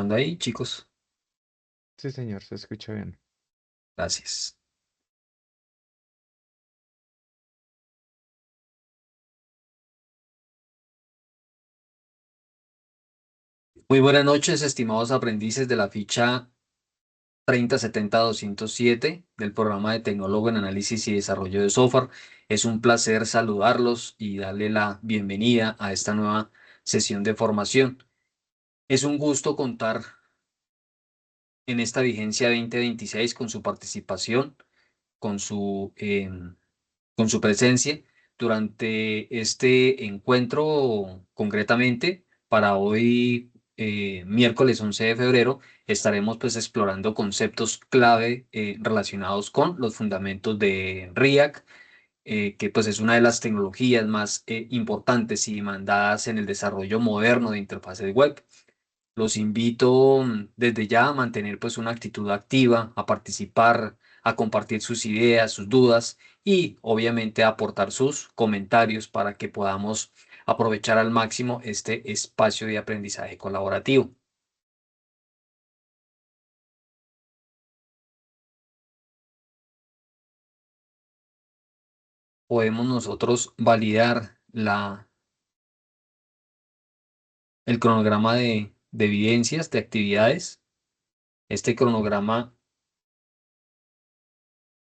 escuchando ahí, chicos? Sí, señor, se escucha bien. Gracias. Muy buenas noches, estimados aprendices de la ficha 3070207 del programa de Tecnólogo en Análisis y Desarrollo de Software. Es un placer saludarlos y darle la bienvenida a esta nueva sesión de formación. Es un gusto contar en esta vigencia 2026 con su participación, con con su presencia durante este encuentro. Concretamente, para hoy, miércoles 11 de febrero, estaremos pues explorando conceptos clave relacionados con los fundamentos de React, que pues es una de las tecnologías más importantes y demandadas en el desarrollo moderno de interfaces web. Los invito desde ya a mantener pues una actitud activa, a participar, a compartir sus ideas, sus dudas y obviamente a aportar sus comentarios para que podamos aprovechar al máximo este espacio de aprendizaje colaborativo. Podemos nosotros validar el cronograma de evidencias, de actividades. Este cronograma,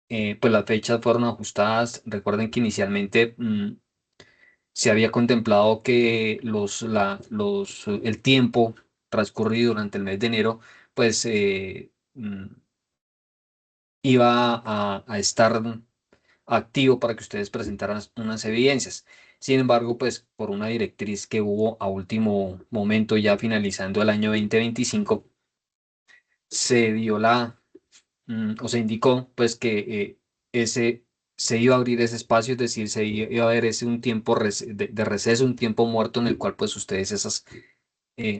pues las fechas fueron ajustadas. Recuerden que inicialmente se había contemplado que el tiempo transcurrido durante el mes de enero, pues iba a estar activo para que ustedes presentaran unas evidencias. Sin embargo, pues por una directriz que hubo a último momento, ya finalizando el año 2025, se dio o se indicó pues que ese se iba a abrir ese espacio, es decir, iba a haber ese un tiempo de receso, un tiempo muerto en el cual pues ustedes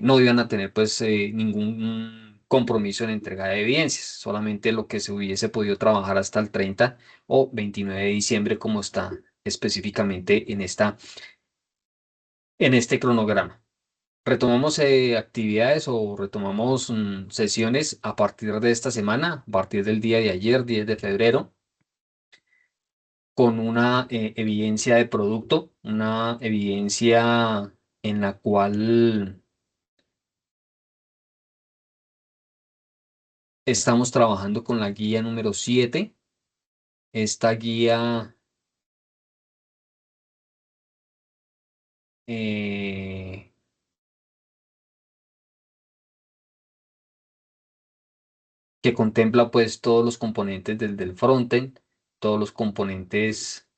no iban a tener pues ningún compromiso en entrega de evidencias, solamente lo que se hubiese podido trabajar hasta el 30 o 29 de diciembre, como está específicamente en este cronograma. Retomamos actividades o retomamos sesiones a partir de esta semana, a partir del día de ayer, 10 de febrero, con una evidencia de producto, una evidencia en la cual estamos trabajando con la guía número 7. Esta guía eh, que contempla pues todos los componentes del frontend, todos los componentes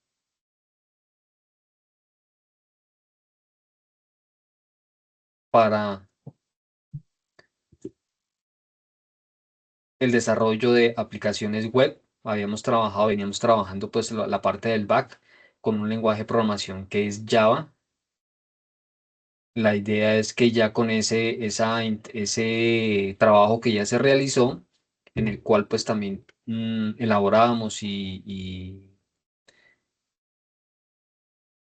para el desarrollo de aplicaciones web. Veníamos trabajando pues la parte del back con un lenguaje de programación que es Java. La idea es que ya con ese trabajo que ya se realizó, en el cual pues también elaborábamos y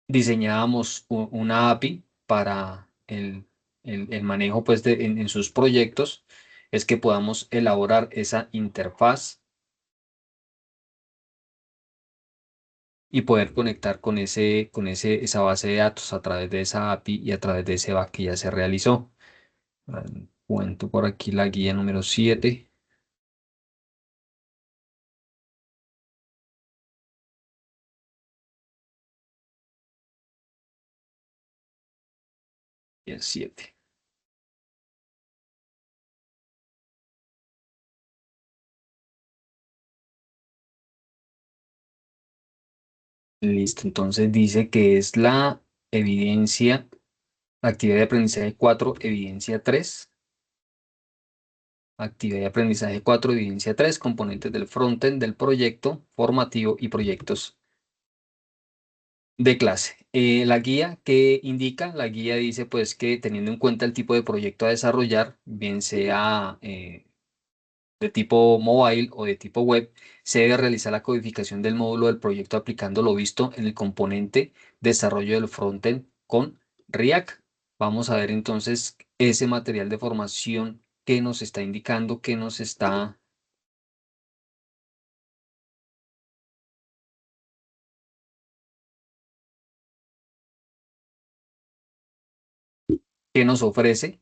diseñábamos una API para el manejo pues en sus proyectos, es que podamos elaborar esa interfaz y poder conectar con esa base de datos a través de esa API y a través de ese back que ya se realizó. Ah, Cuento por aquí la guía número 7 y el 7. Listo, entonces dice que es la evidencia, actividad de aprendizaje 4 evidencia 3. Actividad de aprendizaje 4 evidencia 3 componentes del frontend del proyecto formativo y proyectos de clase. La guía que indica, la guía dice pues que teniendo en cuenta el tipo de proyecto a desarrollar, bien sea de tipo mobile o de tipo web, se debe realizar la codificación del módulo del proyecto aplicando lo visto en el componente desarrollo del frontend con React. Vamos a ver entonces ese material de formación qué nos está indicando, qué nos ofrece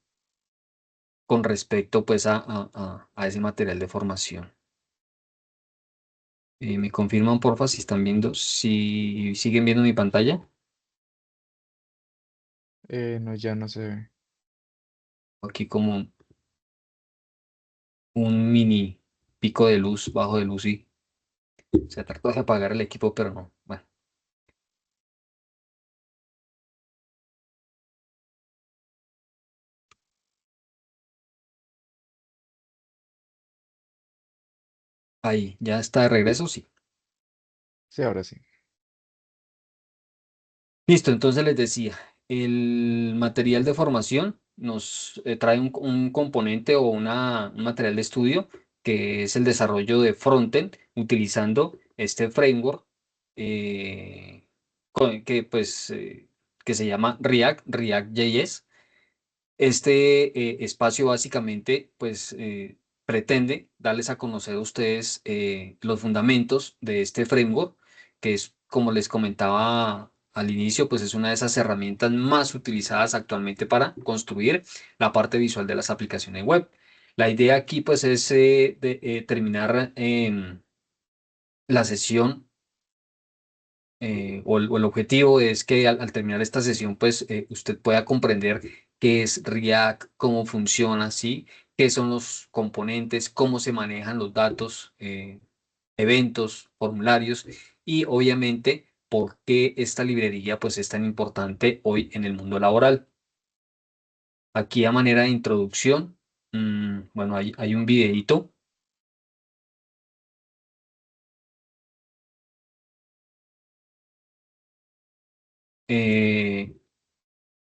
con respecto pues a ese material de formación. ¿Me confirman, porfa, si están viendo, si siguen viendo mi pantalla? No, ya no se ve. Aquí como un mini pico de luz, bajo de luz, y se trató de apagar el equipo, pero no. Bueno, ahí, ya está de regreso, sí. Sí, ahora sí. Listo, entonces les decía, el material de formación nos trae un componente o un material de estudio que es el desarrollo de frontend utilizando este framework eh, que, pues, que se llama React.js. Este espacio básicamente pues pretende darles a conocer a ustedes los fundamentos de este framework, que es, como les comentaba al inicio, pues es una de esas herramientas más utilizadas actualmente para construir la parte visual de las aplicaciones web. La idea aquí pues es terminar la sesión o el objetivo es que al terminar esta sesión, pues usted pueda comprender qué es React, cómo funciona, ¿sí? Qué son los componentes, cómo se manejan los datos, eventos, formularios y obviamente por qué esta librería pues es tan importante hoy en el mundo laboral. Aquí a manera de introducción, bueno, hay un videíto en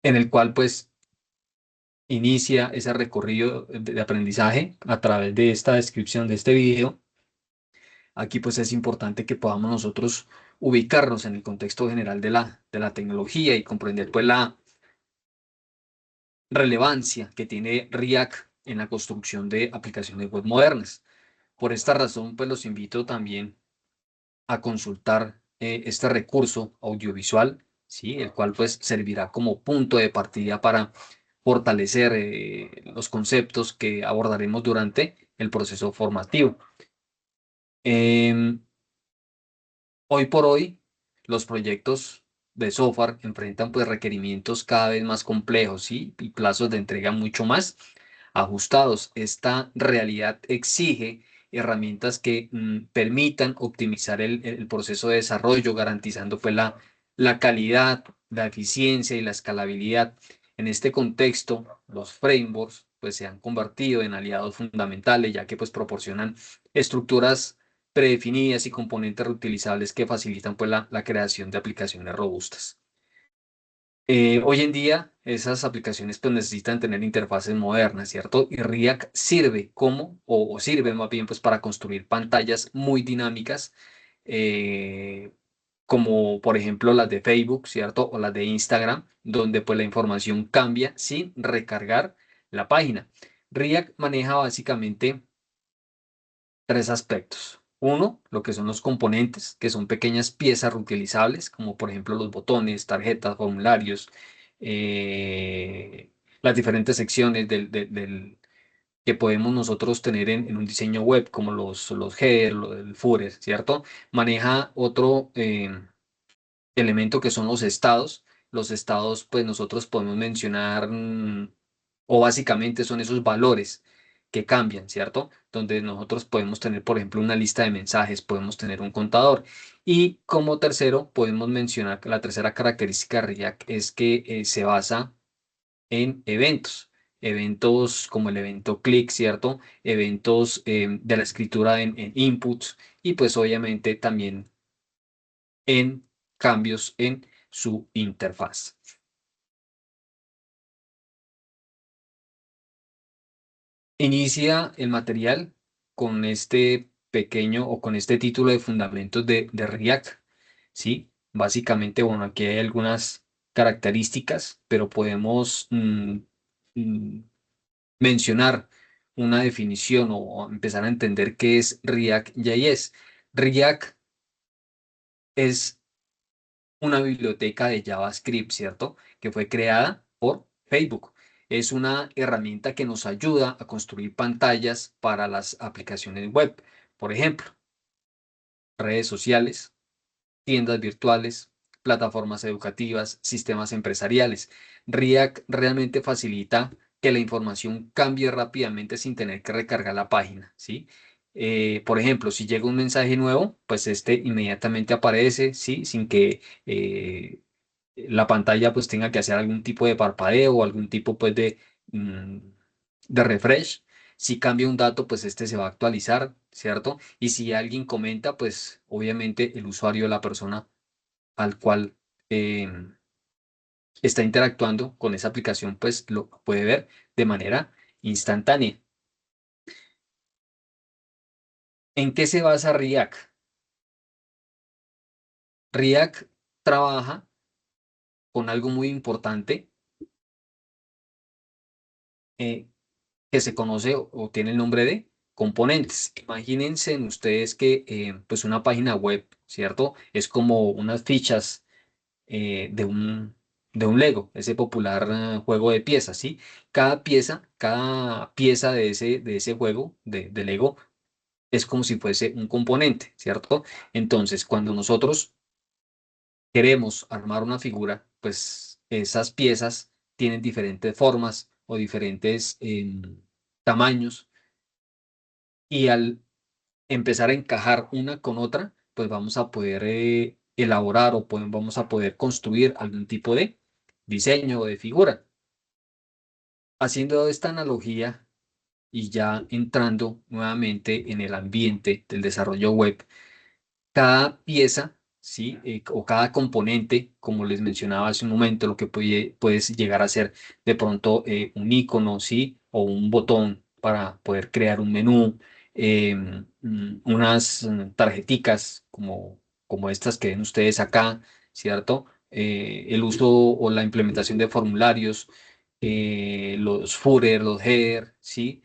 el cual pues inicia ese recorrido de aprendizaje a través de esta descripción de este video. Aquí pues es importante que podamos nosotros ubicarnos en el contexto general de la tecnología y comprender pues la relevancia que tiene React en la construcción de aplicaciones web modernas. Por esta razón pues los invito también a consultar este recurso audiovisual, ¿sí? El cual pues servirá como punto de partida para fortalecer los conceptos que abordaremos durante el proceso formativo. Em, Hoy por hoy, los proyectos de software enfrentan pues requerimientos cada vez más complejos, ¿sí? Y plazos de entrega mucho más ajustados. Esta realidad exige herramientas que permitan optimizar el proceso de desarrollo, garantizando pues la calidad, la eficiencia y la escalabilidad. En este contexto, los frameworks pues se han convertido en aliados fundamentales, ya que pues proporcionan estructuras predefinidas y componentes reutilizables que facilitan pues la creación de aplicaciones robustas. Hoy en día esas aplicaciones pues necesitan tener interfaces modernas, ¿cierto? Y React sirve o sirve más bien pues para construir pantallas muy dinámicas, eh, como por ejemplo las de Facebook, ¿cierto? O las de Instagram, donde pues la información cambia sin recargar la página. React maneja básicamente tres aspectos. Uno, lo que son los componentes, que son pequeñas piezas reutilizables, como por ejemplo los botones, tarjetas, formularios, eh, las diferentes secciones que podemos nosotros tener en un diseño web, como los header, el footer, ¿cierto? Maneja otro elemento que son los estados. Los estados, pues nosotros podemos mencionar, o básicamente son esos valores que cambian, ¿cierto? Donde nosotros podemos tener, por ejemplo, una lista de mensajes, podemos tener un contador. Y como tercero, podemos mencionar que la tercera característica de React es que se basa en eventos. Eventos como el evento click, ¿cierto? Eventos de la escritura en inputs y pues obviamente también en cambios en su interfaz. Inicia el material con este pequeño o con este título de fundamentos de React, ¿sí? Básicamente, bueno, aquí hay algunas características, pero podemos mm, mencionar una definición o empezar a entender qué es React.js. React es una biblioteca de JavaScript, ¿cierto? Que fue creada por Facebook. Es una herramienta que nos ayuda a construir pantallas para las aplicaciones web. Por ejemplo, redes sociales, tiendas virtuales, plataformas educativas, sistemas empresariales. React realmente facilita que la información cambie rápidamente sin tener que recargar la página, ¿sí? Por ejemplo, si llega un mensaje nuevo, pues este inmediatamente aparece, ¿sí? Sin que la pantalla pues tenga que hacer algún tipo de parpadeo o algún tipo pues mm, de refresh. Si cambia un dato, pues este se va a actualizar, ¿cierto? Y si alguien comenta, pues obviamente el usuario, la persona al cual está interactuando con esa aplicación, pues lo puede ver de manera instantánea. ¿En qué se basa React? React trabaja con algo muy importante eh, que se conoce o tiene el nombre de componentes. Imagínense en ustedes que pues una página web, ¿cierto? Es como unas fichas de un Lego, ese popular juego de piezas, ¿sí? Cada pieza de ese juego de Lego es como si fuese un componente, ¿cierto? Entonces, cuando nosotros queremos armar una figura, pues esas piezas tienen diferentes formas o diferentes tamaños y al empezar a encajar una con otra, pues vamos a poder elaborar o vamos a poder construir algún tipo de diseño o de figura. Haciendo esta analogía y ya entrando nuevamente en el ambiente del desarrollo web, cada pieza, ¿sí? O cada componente, como les mencionaba hace un momento, lo que puedes llegar a ser de pronto un icono, ¿sí? O un botón para poder crear un menú, unas tarjeticas como estas que ven ustedes acá, ¿cierto? El uso o la implementación de formularios, los footer, los header, ¿sí?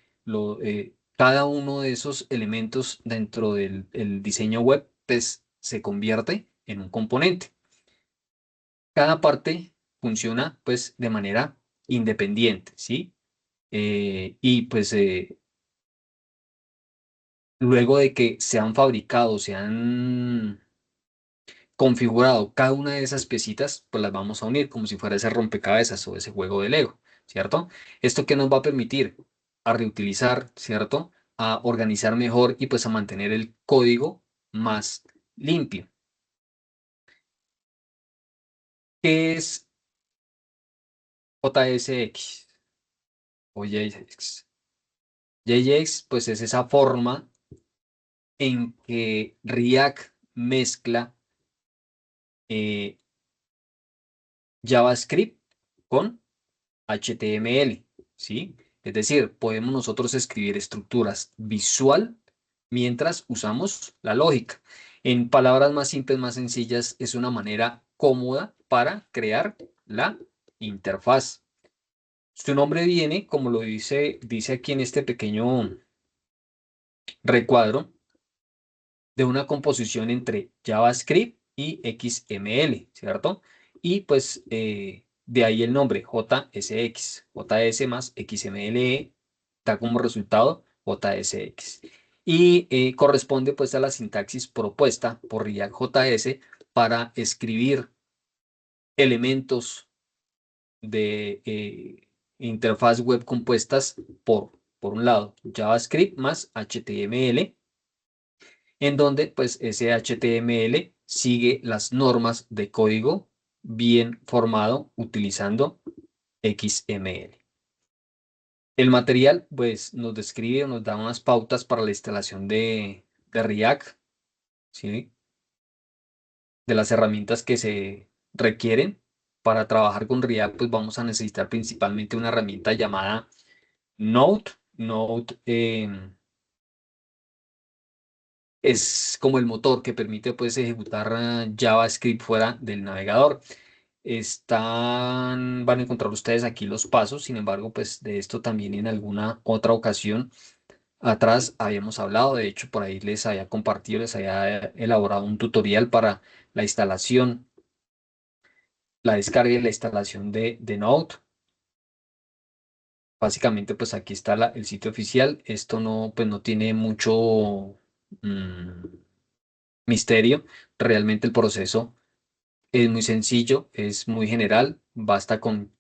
Cada uno de esos elementos dentro del el diseño web pues, se convierte en un componente. Cada parte funciona pues de manera independiente, ¿sí? Y pues luego de que se han fabricado, se han configurado cada una de esas piecitas, pues las vamos a unir como si fuera ese rompecabezas o ese juego de Lego, ¿cierto? ¿Esto qué nos va a permitir? A reutilizar, ¿cierto? A organizar mejor y pues a mantener el código más limpio. ¿Qué es JSX o JX? JX pues es esa forma en que React mezcla eh, JavaScript con HTML, ¿sí? Es decir, podemos nosotros escribir estructuras visual mientras usamos la lógica. En palabras más simples, más sencillas, es una manera cómoda para crear la interfaz. Su nombre viene, como lo dice aquí en este pequeño recuadro, de una composición entre JavaScript y XML, ¿cierto? Y pues de ahí el nombre JSX, JS más XML da como resultado JSX. Y corresponde pues a la sintaxis propuesta por React.js para escribir elementos de interfaz web compuestas por un lado, JavaScript más HTML en donde pues ese HTML sigue las normas de código bien formado utilizando XML. El material pues nos describe o nos da unas pautas para la instalación de React, ¿sí? De las herramientas que se requieren para trabajar con React, pues vamos a necesitar principalmente una herramienta llamada Node. Node es como el motor que permite pues ejecutar JavaScript fuera del navegador. van a encontrar ustedes aquí los pasos. Sin embargo, pues de esto también en alguna otra ocasión atrás habíamos hablado. De hecho, por ahí les había compartido, les había elaborado un tutorial para la instalación, la descarga y la instalación de Node. Básicamente, pues aquí está el sitio oficial. Esto no, pues no tiene mucho mm, misterio. Realmente el proceso es muy sencillo, es muy general. Basta con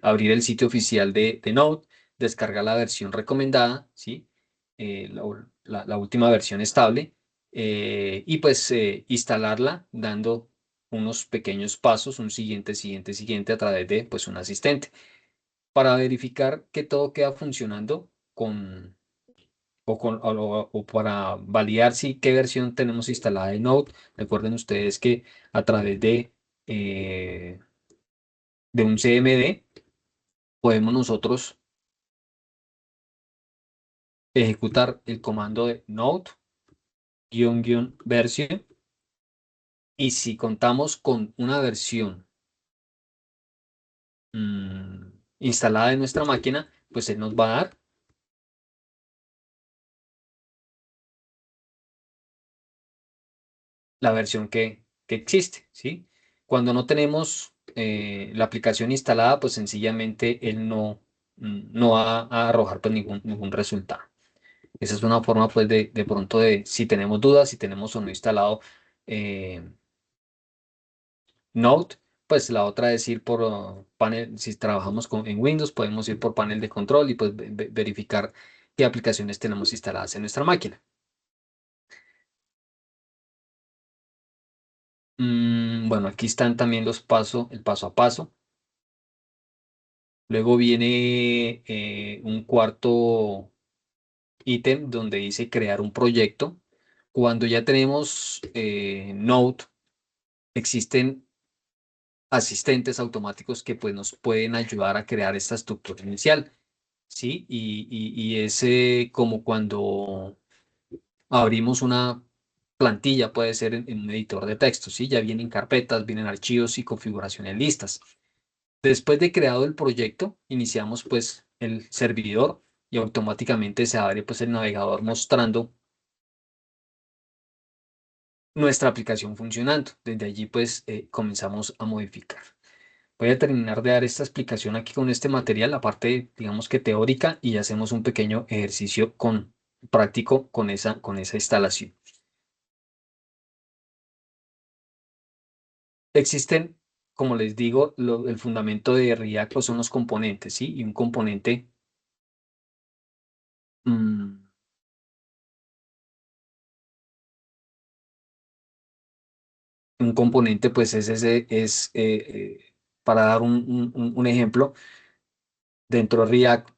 abrir el sitio oficial de Node, descargar la versión recomendada, ¿sí? La última versión estable, y pues instalarla dando unos pequeños pasos, un siguiente a través de pues un asistente para verificar que todo queda funcionando o para validar si qué versión tenemos instalada de Node. Recuerden ustedes que a través eh, de un CMD podemos nosotros ejecutar el comando de node-version, y si contamos con una versión instalada en nuestra máquina, pues él nos va a dar la versión que existe, ¿sí? Cuando no tenemos la aplicación instalada, pues sencillamente él no va a arrojar pues ningún resultado. Esa es una forma pues de pronto de si tenemos dudas, si tenemos o no instalado eh, Node. Pues la otra es ir por panel. Si trabajamos en Windows, podemos ir por panel de control y pues verificar qué aplicaciones tenemos instaladas en nuestra máquina. Bueno, aquí están también el paso a paso. Luego viene un cuarto ítem donde dice crear un proyecto. Cuando ya tenemos Node, existen asistentes automáticos que pues, nos pueden ayudar a crear esta estructura inicial, ¿sí? Y es como cuando abrimos una plantilla, puede ser en un editor de texto, ¿sí? Ya vienen carpetas, vienen archivos y configuraciones listas. Después de creado el proyecto, iniciamos pues el servidor y automáticamente se abre pues el navegador mostrando nuestra aplicación funcionando. Desde allí pues comenzamos a modificar. Voy a terminar de dar esta explicación aquí con este material, la parte digamos que teórica, y hacemos un pequeño ejercicio práctico con esa instalación. Existen, como les digo, el fundamento de React pues, son los componentes, ¿sí? Y mm, un componente pues para dar un ejemplo, dentro de React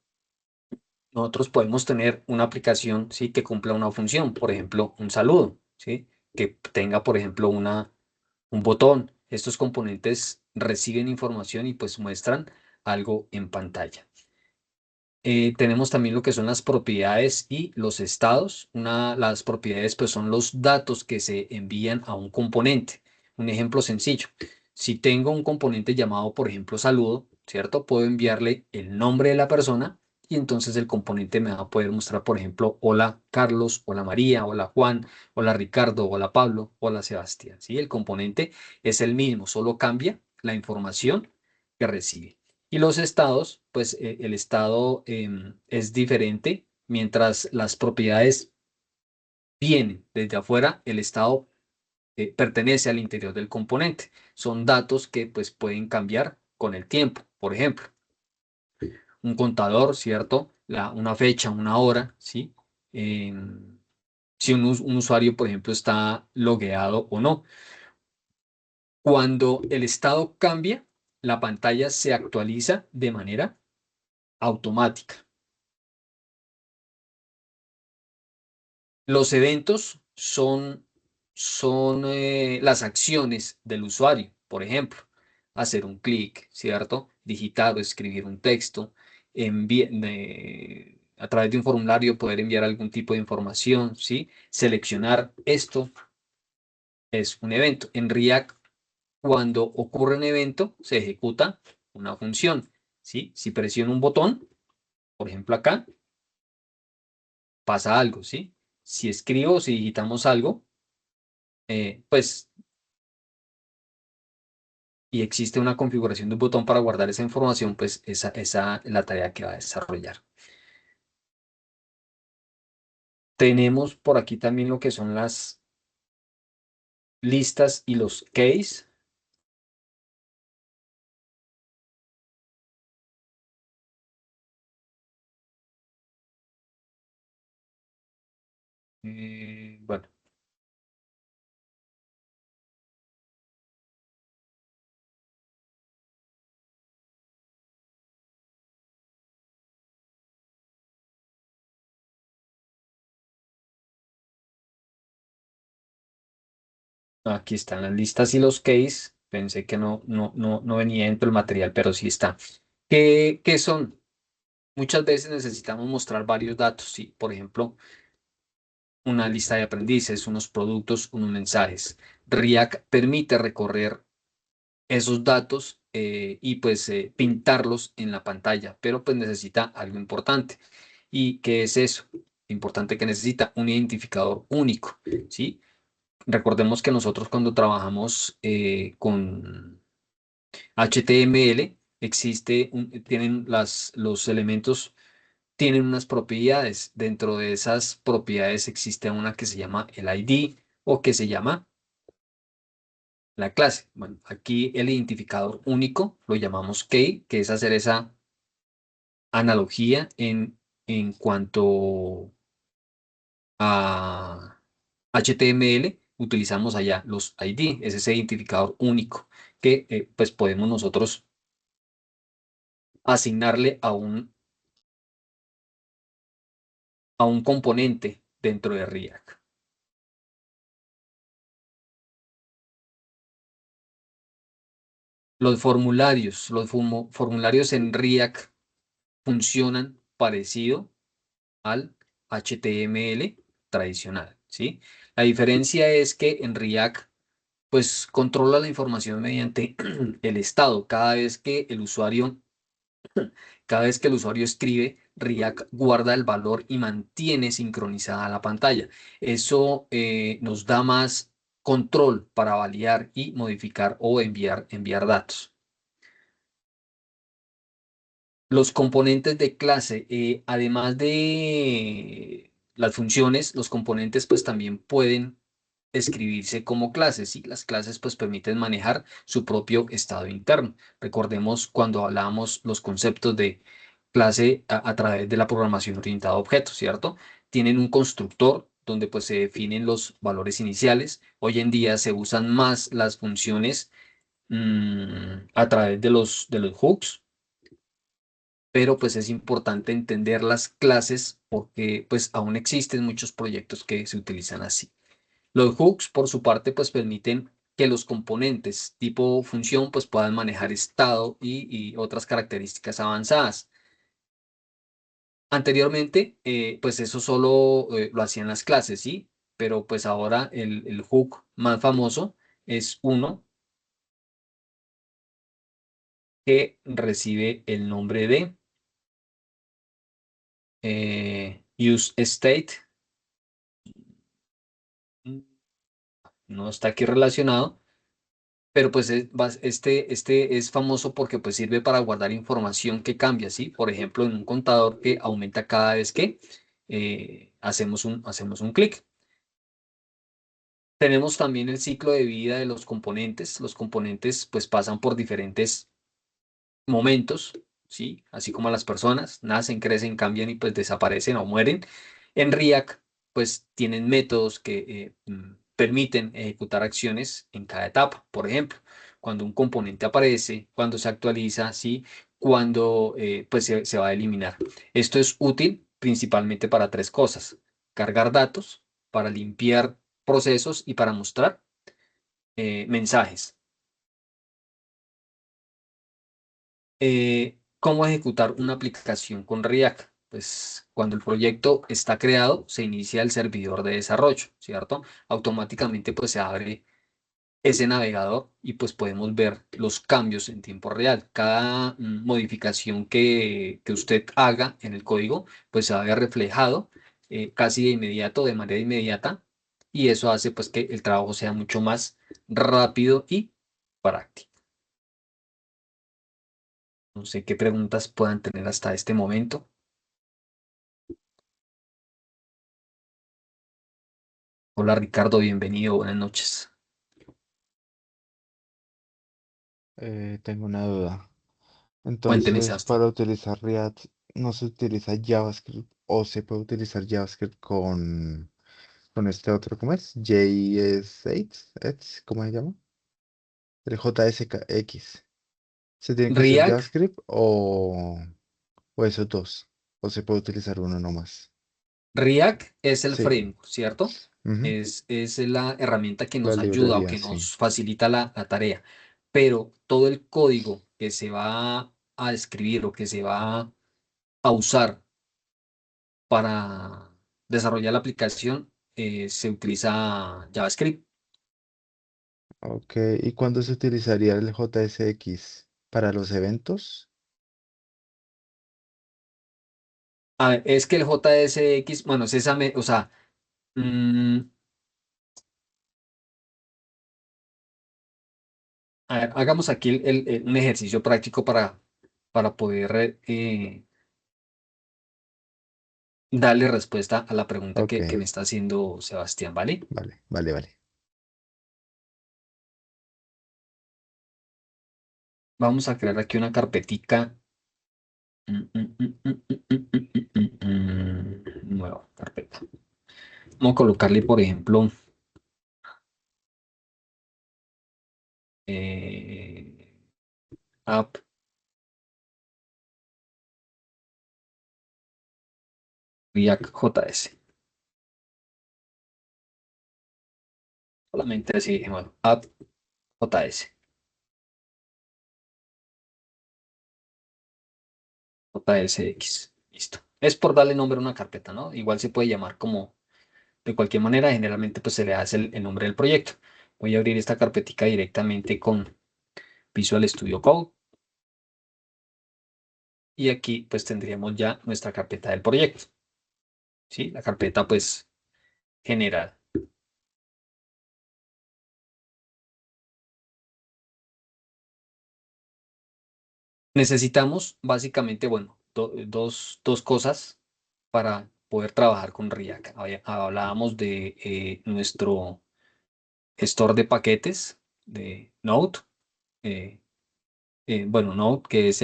nosotros podemos tener una aplicación, ¿sí? Que cumpla una función, por ejemplo, un saludo, ¿sí? Que tenga, por ejemplo, un botón. Estos componentes reciben información y pues muestran algo en pantalla. Tenemos también lo que son las propiedades y los estados. Las propiedades pues son los datos que se envían a un componente. Un ejemplo sencillo. Si tengo un componente llamado, por ejemplo, saludo, ¿cierto? Puedo enviarle el nombre de la persona y entonces el componente me va a poder mostrar, por ejemplo, hola Carlos, hola María, hola Juan, hola Ricardo, hola Pablo, hola Sebastián. ¿Sí? El componente es el mismo, solo cambia la información que recibe. Y los estados, pues el estado es diferente. Mientras las propiedades vienen desde afuera, el estado pertenece al interior del componente. Son datos que pues pueden cambiar con el tiempo. Por ejemplo, un contador, ¿cierto? Una fecha, una hora, ¿sí? Si un usuario, por ejemplo, está logueado o no. Cuando el estado cambia, la pantalla se actualiza de manera automática. Los eventos son las acciones del usuario. Por ejemplo, hacer un clic, ¿cierto? Digitar o escribir un texto, a través de un formulario poder enviar algún tipo de información, ¿sí? Seleccionar esto es un evento. En React cuando ocurre un evento, se ejecuta una función, ¿sí? Si presiono un botón, por ejemplo acá, pasa algo, ¿sí? Si escribo o si digitamos algo, pues, y existe una configuración de un botón para guardar esa información, pues esa es la tarea que va a desarrollar. Tenemos por aquí también lo que son las listas y los case. Bueno, aquí están las listas y los case. Pensé que no venía dentro del material, pero sí está. ¿Qué son? Muchas veces necesitamos mostrar varios datos, ¿sí? Por ejemplo, una lista de aprendices, unos productos, unos mensajes. React permite recorrer esos datos y pues pintarlos en la pantalla, pero pues necesita algo importante. ¿Y qué es eso? Importante que necesita un identificador único, ¿sí? Recordemos que nosotros cuando trabajamos con HTML, tienen los elementos tienen unas propiedades. Dentro de esas propiedades existe una que se llama el ID o que se llama la clase. Bueno, aquí el identificador único lo llamamos key, que es hacer esa analogía en cuanto a HTML. Utilizamos allá los ID, es ese identificador único que pues podemos nosotros asignarle a un componente dentro de React. Los formularios en React funcionan parecido al HTML tradicional, ¿sí? La diferencia es que en React, pues controla la información mediante el estado. Cada vez que el usuario escribe, React guarda el valor y mantiene sincronizada la pantalla. Eso nos da más control para validar y modificar o enviar datos. Los componentes de clase, además de las funciones, los componentes pues también pueden escribirse como clases y las clases pues permiten manejar su propio estado interno. Recordemos cuando hablábamos los conceptos de clase a través de la programación orientada a objetos, ¿cierto? Tienen un constructor donde pues se definen los valores iniciales. Hoy en día se usan más las funciones a través de los hooks, pero pues es importante entender las clases porque pues aún existen muchos proyectos que se utilizan así. Los hooks, por su parte, pues permiten que los componentes tipo función pues puedan manejar estado y otras características avanzadas. Anteriormente, pues eso solo lo hacían las clases, ¿sí? Pero pues ahora el hook más famoso es uno que recibe el nombre de useState. No está aquí relacionado, pero pues este es famoso porque pues sirve para guardar información que cambia, ¿sí? Por ejemplo, en un contador que aumenta cada vez que hacemos un clic. Tenemos también el ciclo de vida de los componentes. Los componentes pues pasan por diferentes momentos, ¿sí? Así como las personas, nacen, crecen, cambian y pues desaparecen o mueren. En React, pues tienen métodos que permiten ejecutar acciones en cada etapa. Por ejemplo, cuando un componente aparece, cuando se actualiza, ¿sí? Cuando pues se va a eliminar. Esto es útil principalmente para tres cosas: cargar datos, para limpiar procesos y para mostrar mensajes. ¿Cómo ejecutar una aplicación con React? Pues cuando el proyecto está creado, se inicia el servidor de desarrollo, ¿cierto? Automáticamente pues se abre ese navegador y pues podemos ver los cambios en tiempo real. Cada modificación que usted haga en el código, pues se va a ver reflejado casi de inmediato, de manera inmediata, y eso hace pues que el trabajo sea mucho más rápido y práctico. No sé qué preguntas puedan tener hasta este momento. Hola Ricardo, bienvenido, buenas noches. Tengo una duda. Cuénteme, Entonces, Sebastián. para utilizar React, ¿no se utiliza JavaScript o se puede utilizar JavaScript con este otro? ¿Cómo es? JS8, ¿cómo se llama? El JSX. ¿Se tiene que usar React, JavaScript o esos dos? ¿O se puede utilizar uno nomás? React es el Sí. framework, ¿cierto? Ujú. Es la herramienta que La nos ayuda o librería, que sí. nos facilita la tarea, pero todo el código que se va a escribir o que se va a usar para desarrollar la aplicación se utiliza JavaScript. Ok. ¿Y cuándo se utilizaría el JSX? ¿Para los eventos? A ver, es que el JSX, bueno, es esa, o sea, mm, a ver, hagamos aquí un ejercicio práctico para poder darle respuesta a la pregunta Ok. que me está haciendo Sebastián, ¿vale? Vale, vale, vale. Vamos a crear aquí una carpetica. Nueva carpeta. Vamos a colocarle, por ejemplo, eh, app React JS. Solamente así, bueno, app JS. JSX. Listo. Es por darle nombre a una carpeta, ¿no? Igual se puede llamar como de cualquier manera. Generalmente pues se le hace el nombre del proyecto. Voy a abrir esta carpetica directamente con Visual Studio Code. Y aquí pues tendríamos ya nuestra carpeta del proyecto, ¿sí? La carpeta pues general. Necesitamos básicamente, bueno, dos cosas para poder trabajar con React. Hablábamos de nuestro gestor de paquetes de Node. eh, bueno, Node, que es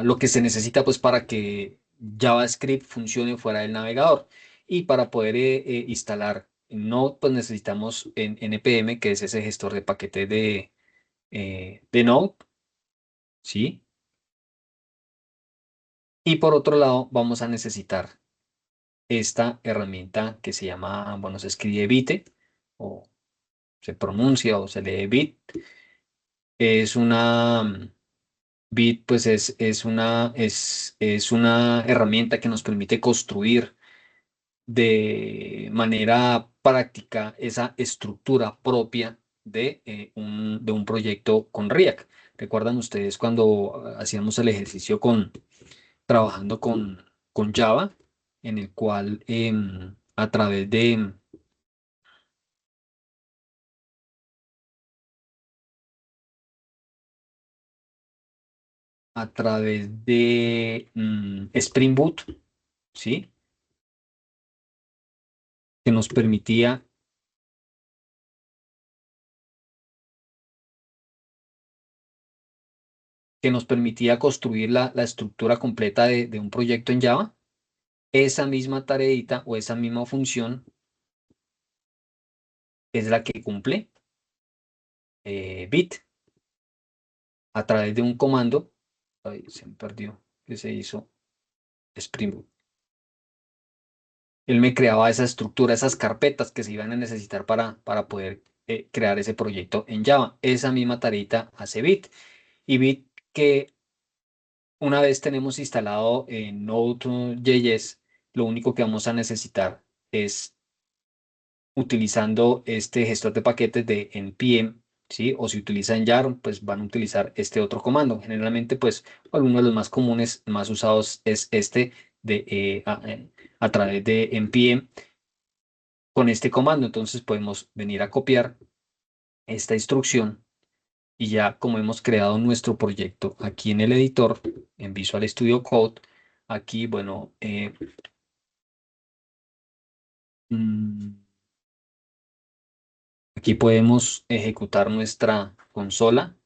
lo que se necesita pues para que JavaScript funcione fuera del navegador. Y para poder instalar Node, pues necesitamos en NPM, que es ese gestor de paquetes de Node, ¿sí? Y por otro lado, vamos a necesitar esta herramienta que se llama, bueno, se escribe Vite, o se pronuncia o se lee Bit. Es una, Bit, pues es una herramienta que nos permite construir de manera práctica esa estructura propia de un proyecto con React. ¿Recuerdan ustedes cuando hacíamos el ejercicio trabajando con Java, en el cual a través de Spring Boot, ¿sí? Que nos permitía, que nos permitía construir la estructura completa de un proyecto en Java. Esa misma tareita o esa misma función es la que cumple Bit a través de un comando. Ay, se me perdió, que se hizo Spring Boot. Él me creaba esa estructura, esas carpetas que se iban a necesitar para poder crear ese proyecto en Java. Esa misma tareita hace Bit. Y Bit, Una vez tenemos instalado en Node.js, lo único que vamos a necesitar es utilizando este gestor de paquetes de npm, ¿sí? O si utilizan yarn, pues van a utilizar este otro comando. Generalmente, pues, uno de los más comunes, más usados es este de a través de npm con este comando. Entonces podemos venir a copiar esta instrucción y ya como hemos creado nuestro proyecto aquí en el editor, en Visual Studio Code, aquí, bueno, mm, aquí podemos ejecutar nuestra consola.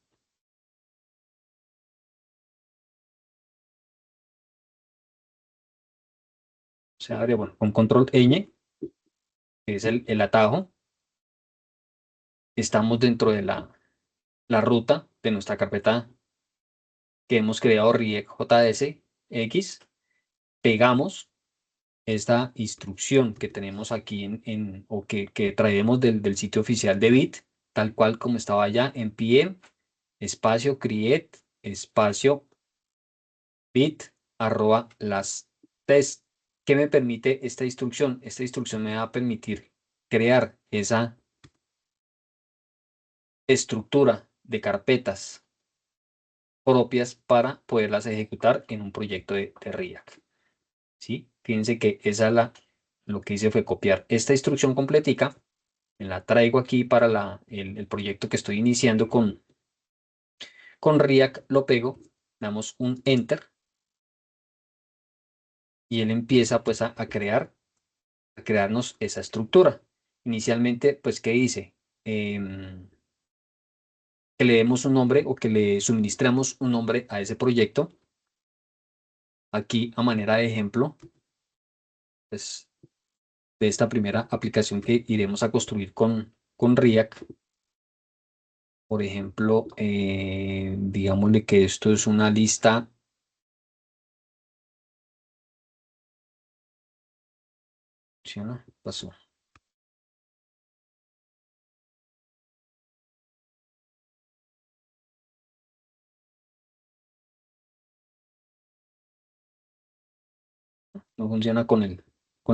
Se abre, bueno, con control ñ, que es el atajo. Estamos dentro de la ruta de nuestra carpeta que hemos creado React.js X. Pegamos esta instrucción que tenemos aquí o que traemos del sitio oficial de Bit, tal cual como estaba allá en npm, espacio create, espacio bit, arroba las test. ¿Qué me permite esta instrucción? Esta instrucción me va a permitir crear esa estructura de carpetas propias para poderlas ejecutar en un proyecto de React. ¿Sí? Fíjense que lo que hice fue copiar esta instrucción completica, me la traigo aquí para el proyecto que estoy iniciando con React, lo pego, damos un Enter y él empieza pues a crearnos esa estructura. Inicialmente, pues, ¿qué hice? Que le demos un nombre o que le suministramos un nombre a ese proyecto. Aquí, a manera de ejemplo, pues, de esta primera aplicación que iremos a construir con React. Por ejemplo, digámosle que esto es una lista. ¿Sí o no? Pasó. No funciona con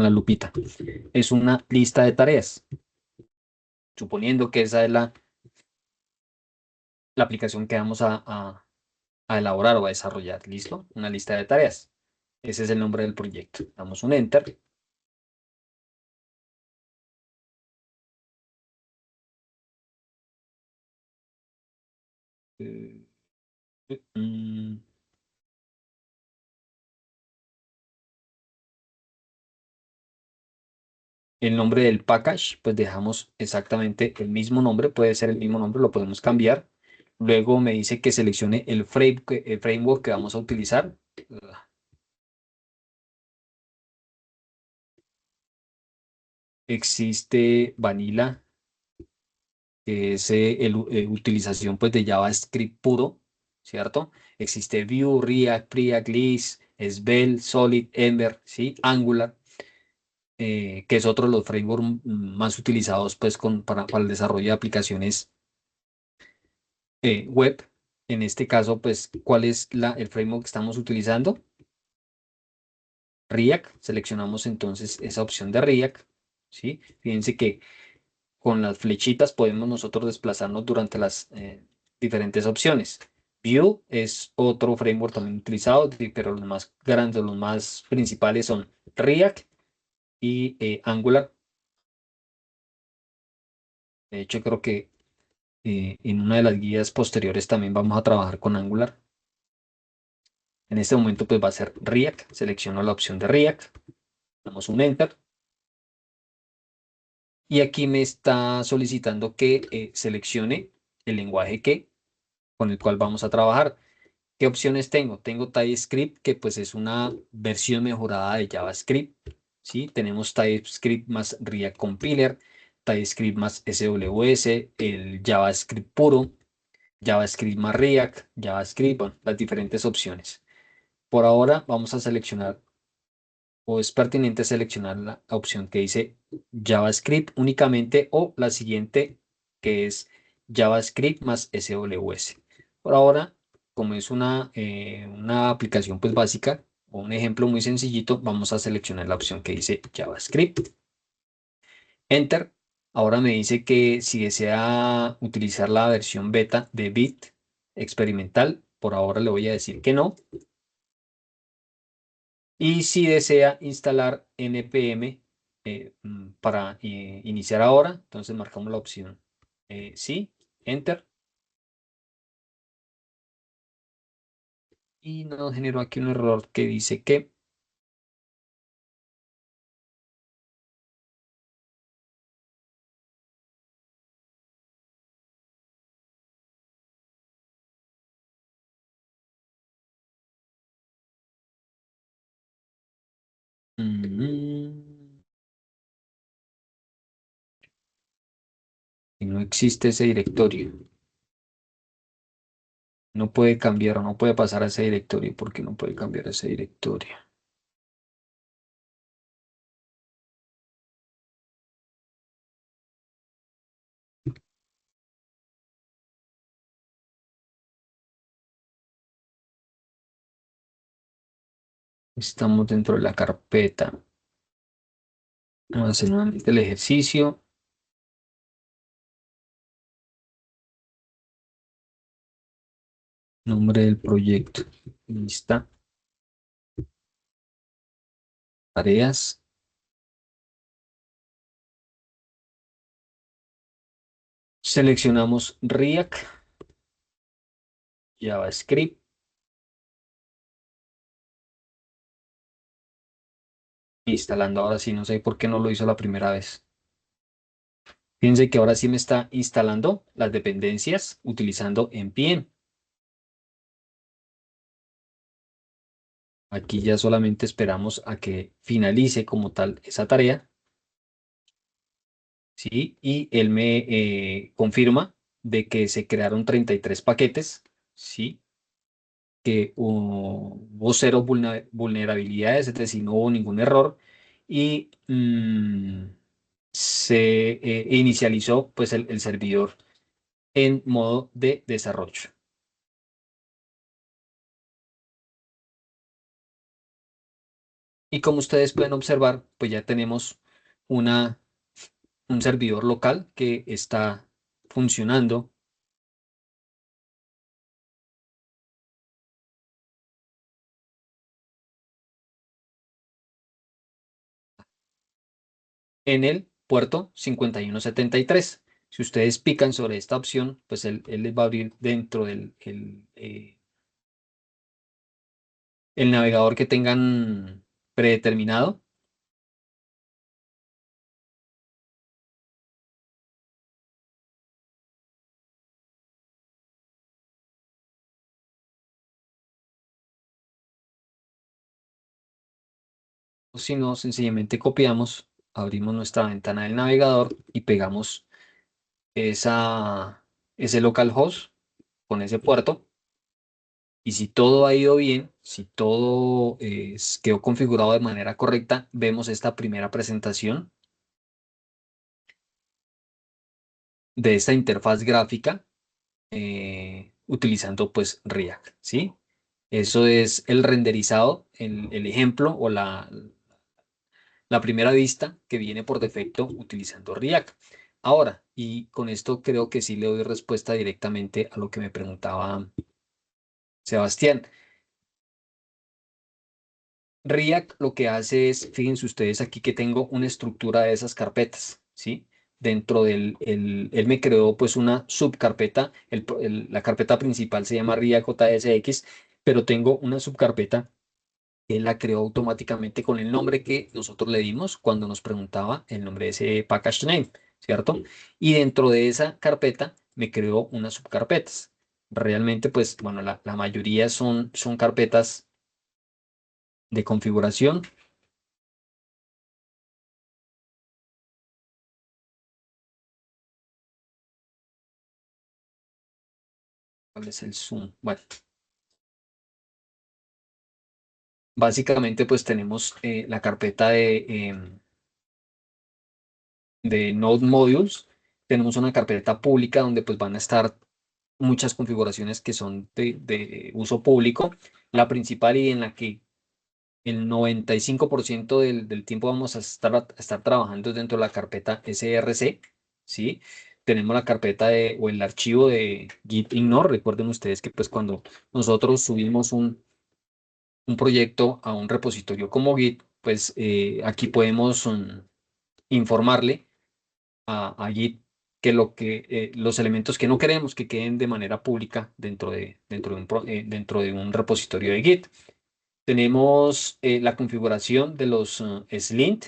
la lupita. Es una lista de tareas. Suponiendo que esa es la aplicación que vamos a elaborar o a desarrollar. ¿Listo? Una lista de tareas. Ese es el nombre del proyecto. Damos un Enter. Eh, mm, el nombre del package, pues dejamos exactamente el mismo nombre. Puede ser el mismo nombre, lo podemos cambiar. Luego me dice que seleccione el framework que vamos a utilizar. Existe Vanilla, que es utilización pues de JavaScript puro, ¿cierto? Existe Vue, React, Preact, List, Svelte, Solid, Ember, ¿sí? Angular, que es otro de los frameworks más utilizados pues para el desarrollo de aplicaciones web. En este caso, pues, ¿cuál es el framework que estamos utilizando? React. Seleccionamos entonces esa opción de React, ¿sí? Fíjense que con las flechitas podemos nosotros desplazarnos durante las diferentes opciones. Vue es otro framework también utilizado, pero los más grandes, los más principales son React y Angular. De hecho, creo que en una de las guías posteriores también vamos a trabajar con Angular. En este momento pues va a ser React. Selecciono la opción de React. Damos un Enter. Y aquí me está solicitando que seleccione el lenguaje con el cual vamos a trabajar. ¿Qué opciones tengo? Tengo TypeScript, que pues es una versión mejorada de JavaScript, ¿sí? Tenemos TypeScript más React Compiler, TypeScript más SWS, el JavaScript puro, JavaScript más React, JavaScript, bueno, las diferentes opciones. Por ahora vamos a seleccionar, o es pertinente seleccionar la opción que dice JavaScript únicamente o la siguiente que es JavaScript más SWS. Por ahora como es una aplicación pues básica o un ejemplo muy sencillito, vamos a seleccionar la opción que dice JavaScript. Enter. Ahora me dice que si desea utilizar la versión beta de Bit experimental, por ahora le voy a decir que no. Y si desea instalar npm para iniciar ahora, entonces marcamos la opción sí, enter. Y nos generó aquí un error que dice que mm, que no existe ese directorio. No puede cambiar o no puede pasar a ese directorio porque no puede cambiar ese directorio. Estamos dentro de la carpeta. Vamos a hacer nuevamente el ejercicio. Nombre del proyecto. Lista. Tareas. Seleccionamos React, JavaScript. Instalando ahora sí, no sé por qué no lo hizo la primera vez. Fíjense que ahora sí me está instalando las dependencias utilizando npm. Aquí ya solamente esperamos a que finalice como tal esa tarea, ¿sí? Y él me confirma de que se crearon 33 paquetes, ¿sí? Que hubo cero vulnerabilidades, es decir, no hubo ningún error y se inicializó pues el servidor en modo de desarrollo. Y como ustedes pueden observar, pues ya tenemos una, un servidor local que está funcionando en el puerto 5173. Si ustedes pican sobre esta opción, pues él les va a abrir dentro del el navegador que tengan predeterminado. O si no, sencillamente copiamos, abrimos nuestra ventana del navegador y pegamos ese localhost con ese puerto. Y si todo ha ido bien, si todo quedó configurado de manera correcta, vemos esta primera presentación de esta interfaz gráfica utilizando pues React, ¿sí? Eso es el renderizado, el ejemplo o la primera vista que viene por defecto utilizando React. Ahora, y con esto creo que sí le doy respuesta directamente a lo que me preguntaba Sebastián. React lo que hace es, fíjense ustedes aquí que tengo una estructura de esas carpetas, ¿sí? Dentro él me creó pues una subcarpeta, la carpeta principal se llama React JSX, pero tengo una subcarpeta que él la creó automáticamente con el nombre que nosotros le dimos cuando nos preguntaba el nombre de ese package name, ¿cierto? Y dentro de esa carpeta me creó unas subcarpetas. Realmente, pues, bueno, la mayoría son carpetas de configuración. ¿Cuál es el zoom? Bueno, básicamente, pues tenemos la carpeta de Node Modules. Tenemos una carpeta pública donde pues van a estar muchas configuraciones que son de uso público. La principal y en la que el 95% del tiempo vamos a estar trabajando dentro de la carpeta SRC, ¿sí? Tenemos la carpeta o el archivo de Git ignore. Recuerden ustedes que pues cuando nosotros subimos un proyecto a un repositorio como Git, pues aquí podemos informarle a Git que los elementos que no queremos que queden de manera pública dentro de un repositorio de Git. Tenemos la configuración de los slint.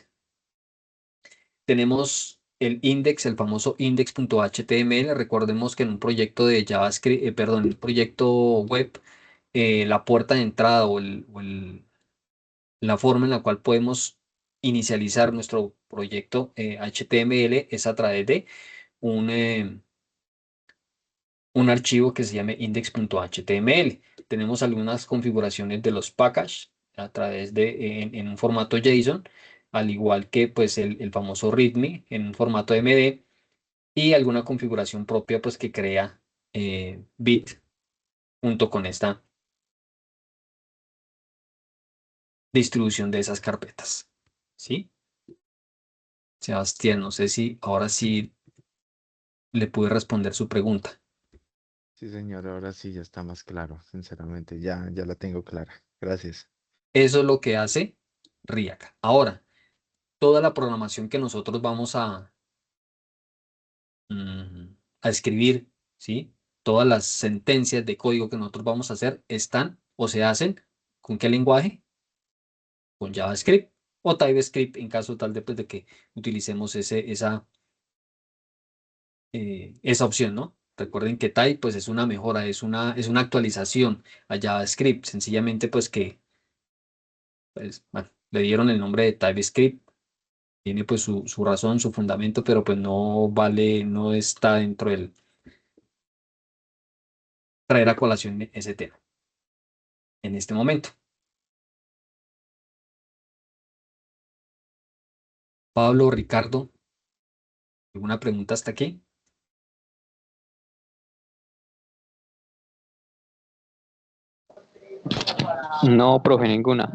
Tenemos el index, el famoso index.html. Recordemos que en un proyecto de JavaScript, perdón, en un proyecto web, la puerta de entrada la forma en la cual podemos inicializar nuestro proyecto HTML es a través de un, eh, un archivo que se llame index.html. Tenemos algunas configuraciones de los packages a través en un formato JSON, al igual que pues el famoso README en un formato MD y alguna configuración propia pues que crea Bit junto con esta distribución de esas carpetas. ¿Sí? Sebastián, no sé si ahora sí le pude responder su pregunta. Sí, señor, ahora sí ya está más claro, sinceramente, ya la tengo clara. Gracias. Eso es lo que hace Riak. Ahora, toda la programación que nosotros vamos a escribir, ¿sí? Todas las sentencias de código que nosotros vamos a hacer están o se hacen ¿con qué lenguaje? Con JavaScript o TypeScript en caso tal de, pues, de que utilicemos esa opción, ¿no? Recuerden que Type pues es una mejora, es una actualización a JavaScript, sencillamente pues que pues, bueno, le dieron el nombre de TypeScript, tiene pues su razón, su fundamento, pero pues no vale, no está dentro del traer a colación ese tema en este momento. Pablo, Ricardo, ¿alguna pregunta hasta aquí? No, profe, ninguna.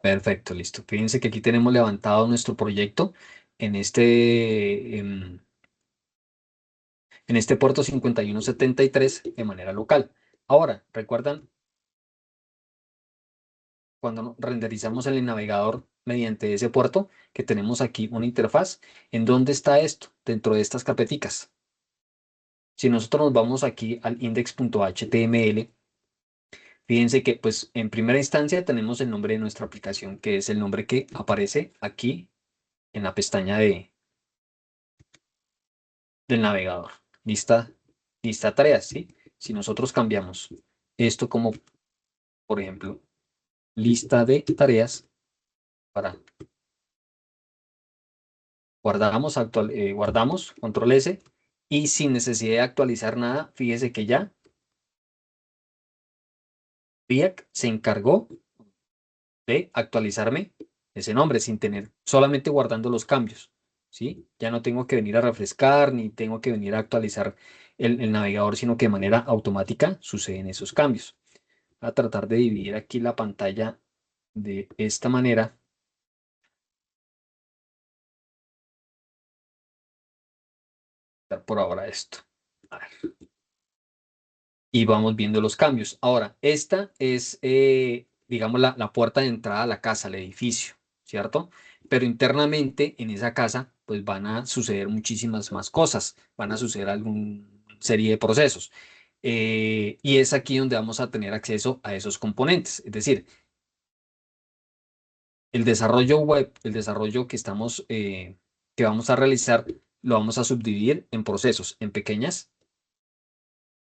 Perfecto, listo. Fíjense que aquí tenemos levantado nuestro proyecto en este puerto 5173 de manera local. Ahora, ¿recuerdan cuando renderizamos en el navegador mediante ese puerto que tenemos aquí una interfaz? ¿En dónde está esto? Dentro de estas carpeticas. Si nosotros nos vamos aquí al index.html, fíjense que pues en primera instancia tenemos el nombre de nuestra aplicación, que es el nombre que aparece aquí en la pestaña del navegador. Lista tareas, ¿sí? Si nosotros cambiamos esto como, por ejemplo, lista de tareas para guardamos, control S, y sin necesidad de actualizar nada, fíjese que ya React se encargó de actualizarme ese nombre sin tener, solamente guardando los cambios, ¿sí? Ya no tengo que venir a refrescar ni tengo que venir a actualizar el navegador, sino que de manera automática suceden esos cambios. Voy a tratar de dividir aquí la pantalla de esta manera. Por ahora esto. A ver. Y vamos viendo los cambios. Ahora, esta es, digamos, la puerta de entrada a la casa, al edificio, ¿cierto? Pero internamente en esa casa, pues van a suceder muchísimas más cosas, van a suceder alguna serie de procesos. Y es aquí donde vamos a tener acceso a esos componentes. Es decir, el desarrollo web, el desarrollo que vamos a realizar, lo vamos a subdividir en procesos, en pequeñas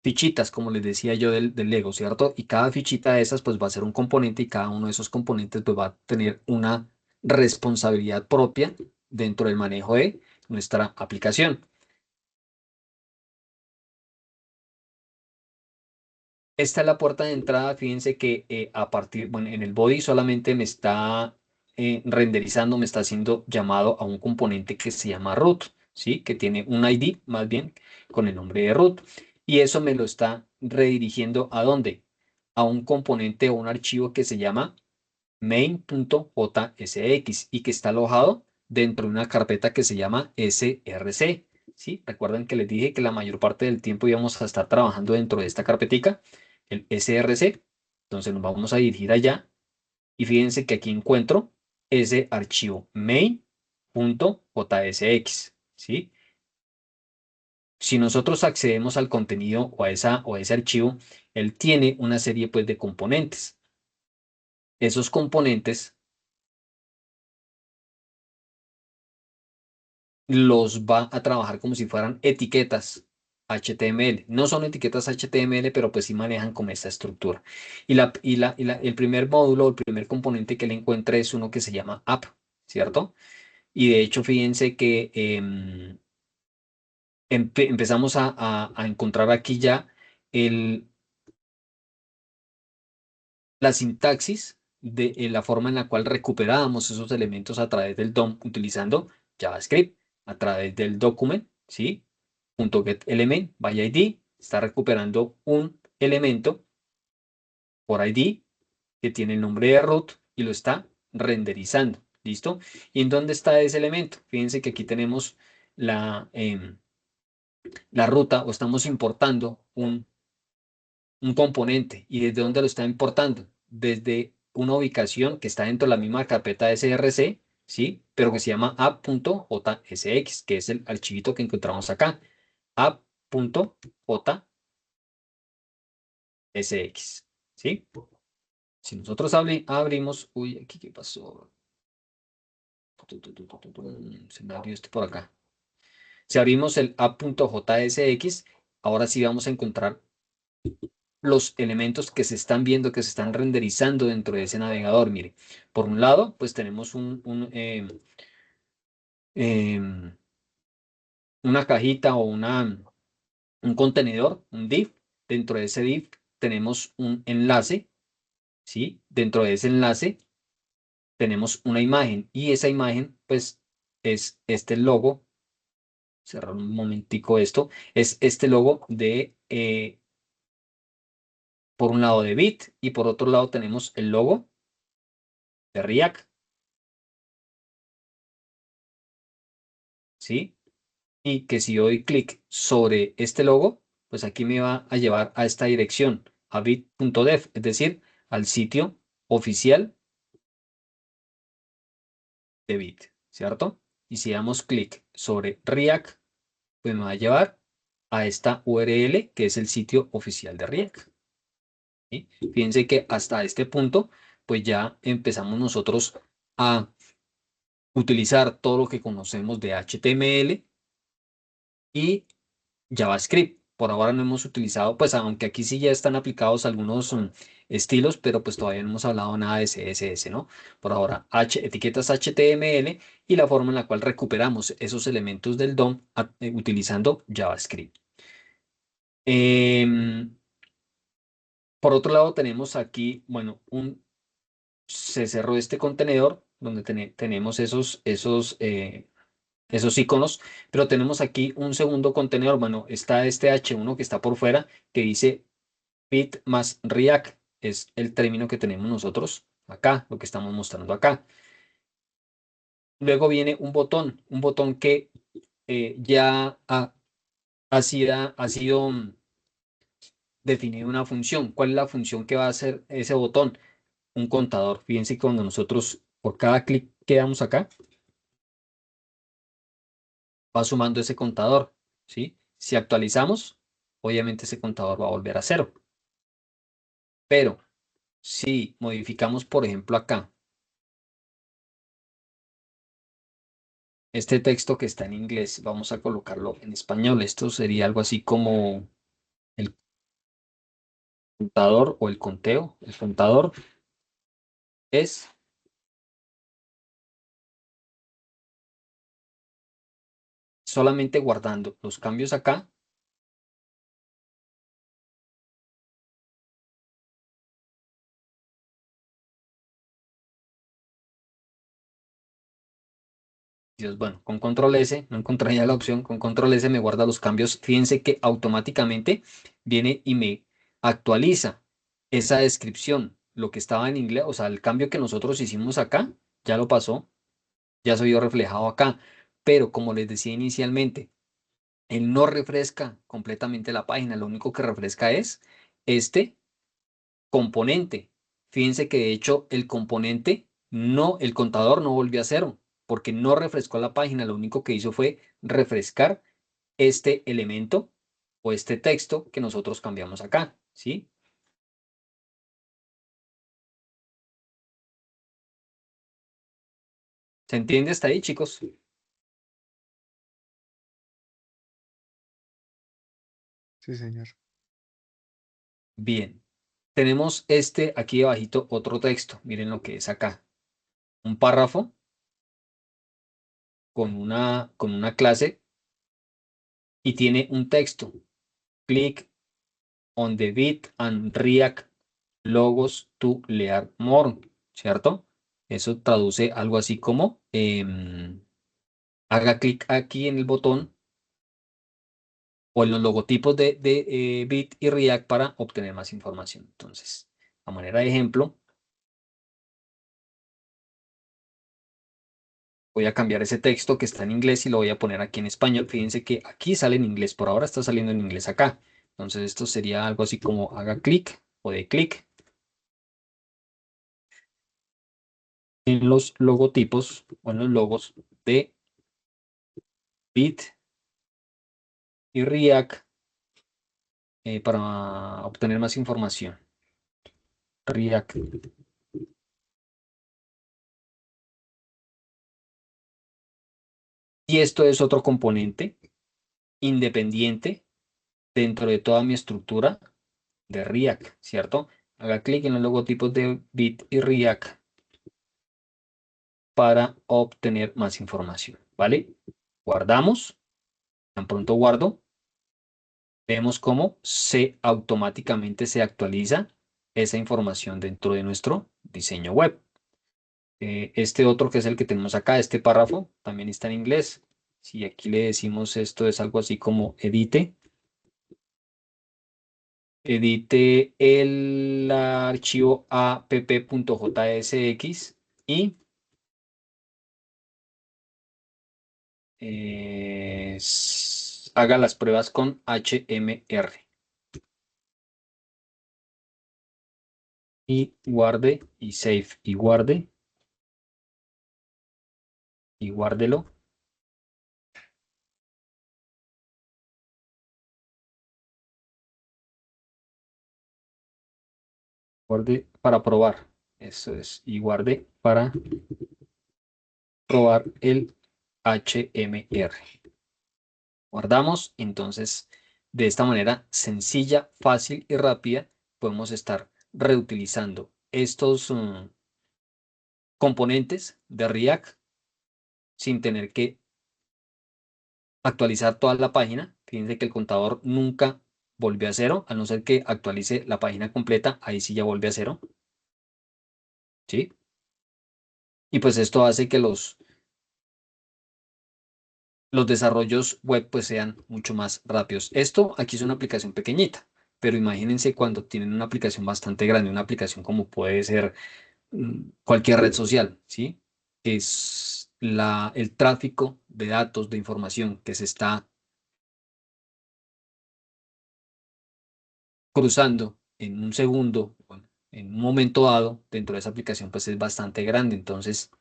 fichitas, como les decía yo del Lego, ¿cierto? Y cada fichita de esas pues va a ser un componente y cada uno de esos componentes pues va a tener una responsabilidad propia dentro del manejo de nuestra aplicación. Esta es la puerta de entrada. Fíjense que bueno, en el body solamente me está renderizando, me está haciendo llamado a un componente que se llama root, ¿sí? Que tiene un ID más bien con el nombre de root. Y eso me lo está redirigiendo ¿a dónde? A un componente o un archivo que se llama main.jsx y que está alojado dentro de una carpeta que se llama src. ¿Sí? Recuerden que les dije que la mayor parte del tiempo íbamos a estar trabajando dentro de esta carpetica, el src. Entonces nos vamos a dirigir allá y fíjense que aquí encuentro ese archivo main.jsx. ¿Sí? Si nosotros accedemos al contenido o a ese archivo, él tiene una serie pues de componentes. Esos componentes los va a trabajar como si fueran etiquetas HTML. No son etiquetas HTML, pero pues sí manejan como esta estructura. El primer módulo, el primer componente que le encuentre es uno que se llama app, ¿cierto? Y de hecho, fíjense que empezamos a encontrar aquí ya el, la sintaxis de la forma en la cual recuperábamos esos elementos a través del DOM utilizando JavaScript, a través del document, ¿sí? .getElement by ID, está recuperando un elemento por ID que tiene el nombre de root y lo está renderizando, ¿listo? ¿Y en dónde está ese elemento? Fíjense que aquí tenemos la ruta o estamos importando un componente. ¿Y desde dónde lo está importando? Desde una ubicación que está dentro de la misma carpeta src, ¿sí? Pero que se llama app.jsx, que es el archivito que encontramos acá. app.jsx, ¿sí? Si nosotros abrimos, uy, aquí qué pasó, se me abrió este por acá. Si abrimos el app.jsx, ahora sí vamos a encontrar los elementos que se están viendo, que se están renderizando dentro de ese navegador. Mire, por un lado, pues tenemos em, una cajita o un contenedor, un div. Dentro de ese div tenemos un enlace, ¿sí? Dentro de ese enlace tenemos una imagen y esa imagen, pues, es este logo. Cerrar un momentico esto. Es este logo de, por un lado de Bit y por otro lado tenemos el logo de React, ¿sí? Y que si yo doy clic sobre este logo, pues aquí me va a llevar a esta dirección, a bit.dev, es decir, al sitio oficial de Bit, ¿cierto? Y si damos clic sobre React, pues me va a llevar a esta URL que es el sitio oficial de React. ¿Sí? Fíjense que hasta este punto, pues ya empezamos nosotros a utilizar todo lo que conocemos de HTML y JavaScript. Por ahora no hemos utilizado, pues aunque aquí sí ya están aplicados algunos estilos, pero pues todavía no hemos hablado nada de CSS, ¿no? Por ahora, etiquetas HTML y la forma en la cual recuperamos esos elementos del DOM utilizando JavaScript. Em, por otro lado, tenemos aquí, bueno, se cerró este contenedor donde tenemos esos iconos, pero tenemos aquí un segundo contenedor. Bueno, está este H1 que está por fuera que dice bit más React, es el término que tenemos nosotros acá, lo que estamos mostrando acá. Luego viene un botón que ya ha sido definido una función. ¿Cuál es la función que va a hacer ese botón? Un contador. Fíjense que cuando nosotros por cada clic que damos acá, va sumando ese contador, ¿sí? Si actualizamos, obviamente ese contador va a volver a cero. Pero si modificamos, por ejemplo, acá, este texto que está en inglés, vamos a colocarlo en español. Esto sería algo así como el contador o el conteo. El contador es solamente guardando los cambios acá, Dios, bueno, con control S, no encontraría la opción, con control S me guarda los cambios. Fíjense que automáticamente viene y me actualiza esa descripción, lo que estaba en inglés, o sea, el cambio que nosotros hicimos acá, ya lo pasó, ya se vio reflejado acá, pero como les decía inicialmente, él no refresca completamente la página, lo único que refresca es este componente. Fíjense que de hecho el componente, no, el contador no volvió a cero, porque no refrescó la página, lo único que hizo fue refrescar este elemento o este texto que nosotros cambiamos acá, ¿sí? ¿Se entiende hasta ahí, chicos? Sí, señor. Bien. Tenemos este aquí abajito otro texto. Miren lo que es acá. Un párrafo con una clase y tiene un texto. Click on the bit and React logos to learn more, ¿cierto? Eso traduce algo así como haga clic aquí en el botón o en los logotipos de Bit y React para obtener más información. Entonces, a manera de ejemplo, voy a cambiar ese texto que está en inglés y lo voy a poner aquí en español. Fíjense que aquí sale en inglés, por ahora está saliendo en inglés acá. Entonces, esto sería algo así como haga clic o de clic en los logotipos o en los logos de Bit y React para obtener más información. React. Y esto es otro componente independiente dentro de toda mi estructura de React, ¿cierto? Haga clic en los logotipos de Bit y React para obtener más información, ¿vale? Guardamos. Tan pronto guardo, vemos cómo automáticamente se actualiza esa información dentro de nuestro diseño web. Este otro que es el que tenemos acá, este párrafo, también está en inglés. Si aquí le decimos esto es algo así como edite el archivo app.jsx y haga las pruebas con HMR y guarde y save y guárdelo. Guarde para probar. Eso es. Y guarde para probar el HMR. Guardamos. Entonces, de esta manera sencilla, fácil y rápida, podemos estar reutilizando estos componentes de React sin tener que actualizar toda la página. Fíjense que el contador nunca volvió a cero, a no ser que actualice la página completa, ahí sí ya vuelve a cero, ¿sí? Y pues esto hace que los desarrollos web pues sean mucho más rápidos. Esto aquí es una aplicación pequeñita, pero imagínense cuando tienen una aplicación bastante grande, una aplicación como puede ser cualquier red social, ¿sí? Es el tráfico de datos, de información que se está cruzando en un segundo, bueno, en un momento dado dentro de esa aplicación pues es bastante grande. Entonces,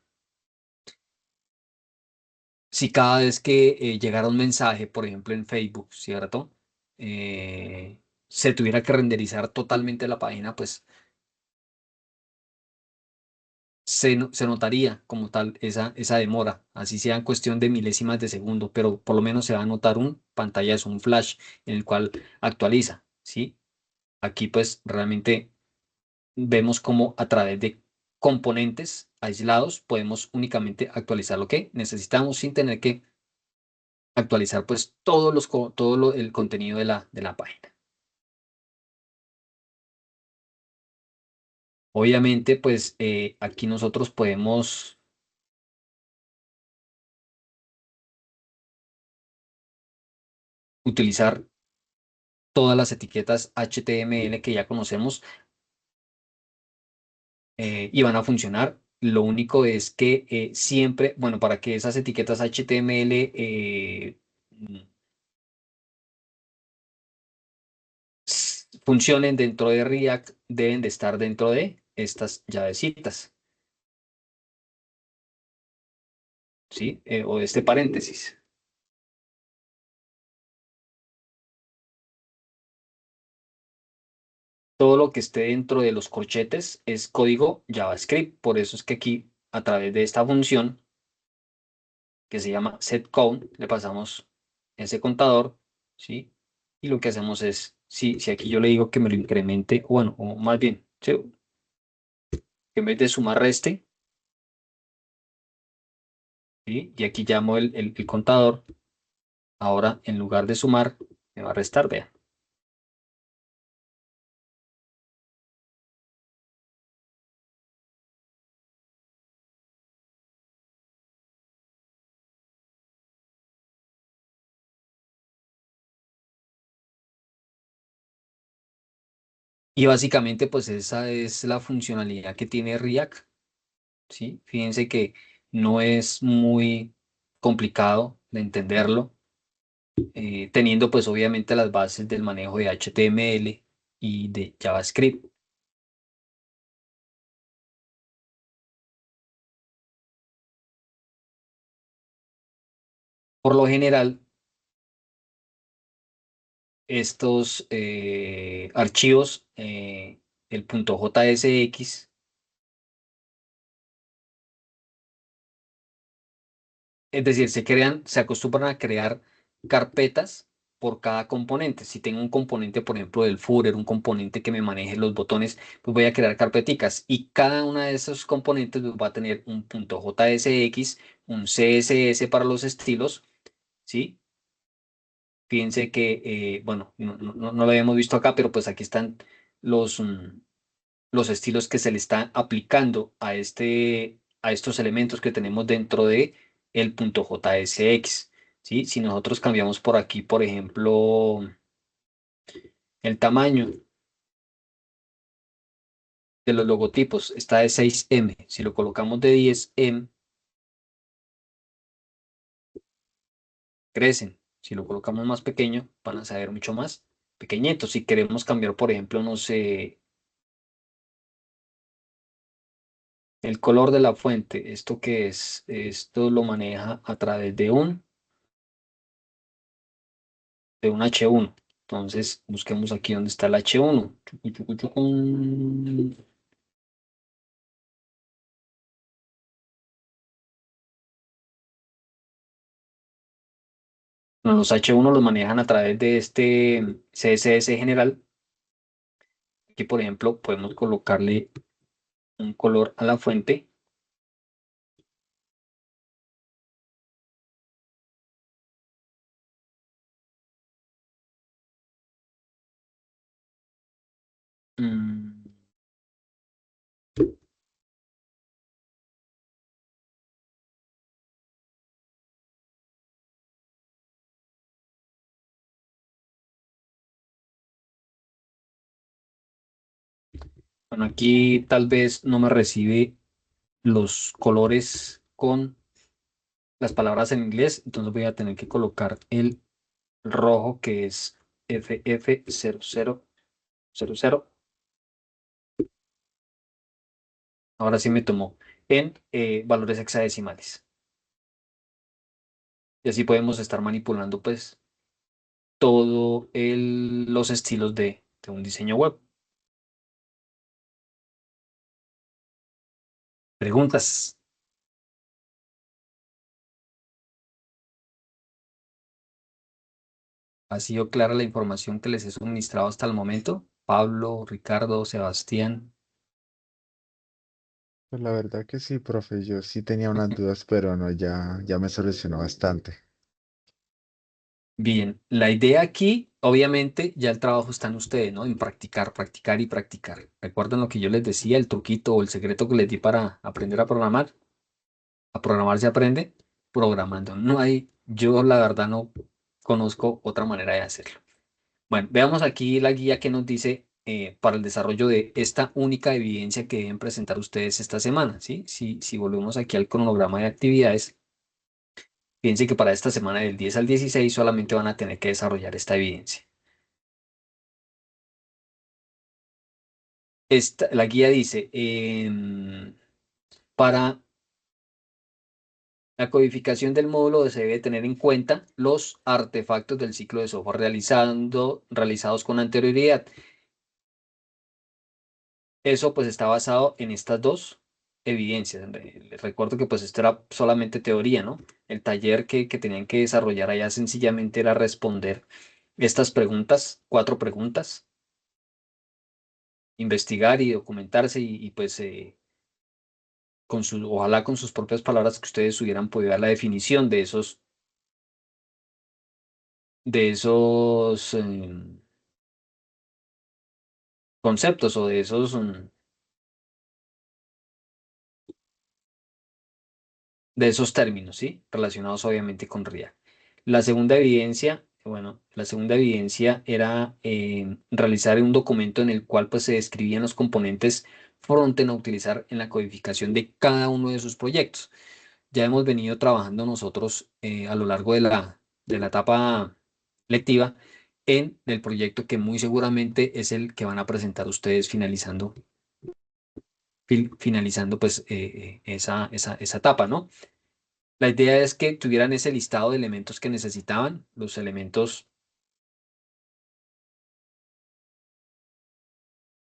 si cada vez que llegara un mensaje, por ejemplo en Facebook, ¿cierto? Se tuviera que renderizar totalmente la página, pues se notaría como tal esa demora, así sea en cuestión de milésimas de segundo, pero por lo menos se va a notar un pantallazo, un flash en el cual actualiza, ¿sí? Aquí pues realmente vemos cómo a través de componentes aislados podemos únicamente actualizar lo que necesitamos sin tener que actualizar pues el contenido de la página. Obviamente pues aquí nosotros podemos utilizar todas las etiquetas HTML que ya conocemos y van a funcionar. Lo único es que siempre, bueno, para que esas etiquetas HTML funcionen dentro de React, deben de estar dentro de estas llavecitas, ¿sí? O de este paréntesis. Todo lo que esté dentro de los corchetes es código JavaScript. Por eso es que aquí, a través de esta función que se llama setCount, le pasamos ese contador, ¿sí? Y lo que hacemos es, si aquí yo le digo que me lo incremente, bueno, o más bien, ¿sí? Que en vez de sumar reste, ¿sí? Y aquí llamo el contador, ahora en lugar de sumar, me va a restar, vean. Y básicamente, pues esa es la funcionalidad que tiene React, ¿sí? Fíjense que no es muy complicado de entenderlo, teniendo pues obviamente las bases del manejo de HTML y de JavaScript. Por lo general, estos archivos, el .jsx, es decir, se acostumbran a crear carpetas por cada componente. Si tengo un componente, por ejemplo, del footer, un componente que me maneje los botones, pues voy a crear carpeticas y cada una de esos componentes pues, va a tener un .jsx, un CSS para los estilos, ¿sí? Fíjense que, bueno, no lo habíamos visto acá, pero pues aquí están los, los estilos que se le están aplicando a estos elementos que tenemos dentro de el punto .jsx, ¿sí? Si nosotros cambiamos por aquí, por ejemplo, el tamaño de los logotipos está de 6M, si lo colocamos de 10M, crecen. Si lo colocamos más pequeño, van a saber mucho más pequeñitos. Si queremos cambiar, por ejemplo, no sé, el color de la fuente, ¿esto qué es? Esto lo maneja a través de un H1. Entonces, busquemos aquí donde está el H1. Chucu, chucu, chucu. No, los H1 los manejan a través de este CSS general. Aquí, por ejemplo, podemos colocarle un color a la fuente. Mm, Bueno, aquí tal vez no me recibe los colores con las palabras en inglés, entonces voy a tener que colocar el rojo que es FF0000. Ahora sí me tomó en valores hexadecimales. Y así podemos estar manipulando pues todos los estilos de un diseño web. Preguntas. ¿Ha sido clara la información que les he suministrado hasta el momento? Pablo, Ricardo, Sebastián. Pues la verdad que sí, profe, yo sí tenía unas dudas, pero no, ya me solucionó bastante. Bien, la idea aquí, obviamente, ya el trabajo está en ustedes, ¿no? En practicar, practicar y practicar. ¿Recuerdan lo que yo les decía, el truquito o el secreto que les di para aprender a programar? A programar se aprende programando. No hay, yo la verdad no. conozco otra manera de hacerlo. Bueno, veamos aquí la guía que nos dice para el desarrollo de esta única evidencia que deben presentar ustedes esta semana, ¿sí? Si volvemos aquí al cronograma de actividades, fíjense que para esta semana del 10 al 16 solamente van a tener que desarrollar esta evidencia. La guía dice, para la codificación del módulo se debe tener en cuenta los artefactos del ciclo de software realizados con anterioridad. Eso pues está basado en estas dos evidencias. Les recuerdo que pues esto era solamente teoría, ¿no? El taller que tenían que desarrollar allá sencillamente era responder estas preguntas, 4 preguntas, investigar y documentarse y, pues ojalá con sus propias palabras que ustedes hubieran podido dar la definición de esos conceptos o de esos términos, ¿sí? Relacionados obviamente con RIA. La segunda evidencia, bueno, la segunda evidencia era realizar un documento en el cual pues se describían los componentes frontend a utilizar en la codificación de cada uno de sus proyectos. Ya hemos venido trabajando nosotros a lo largo de la etapa lectiva en el proyecto que muy seguramente es el que van a presentar ustedes finalizando pues esa etapa, ¿no? La idea es que tuvieran ese listado de elementos que necesitaban, los elementos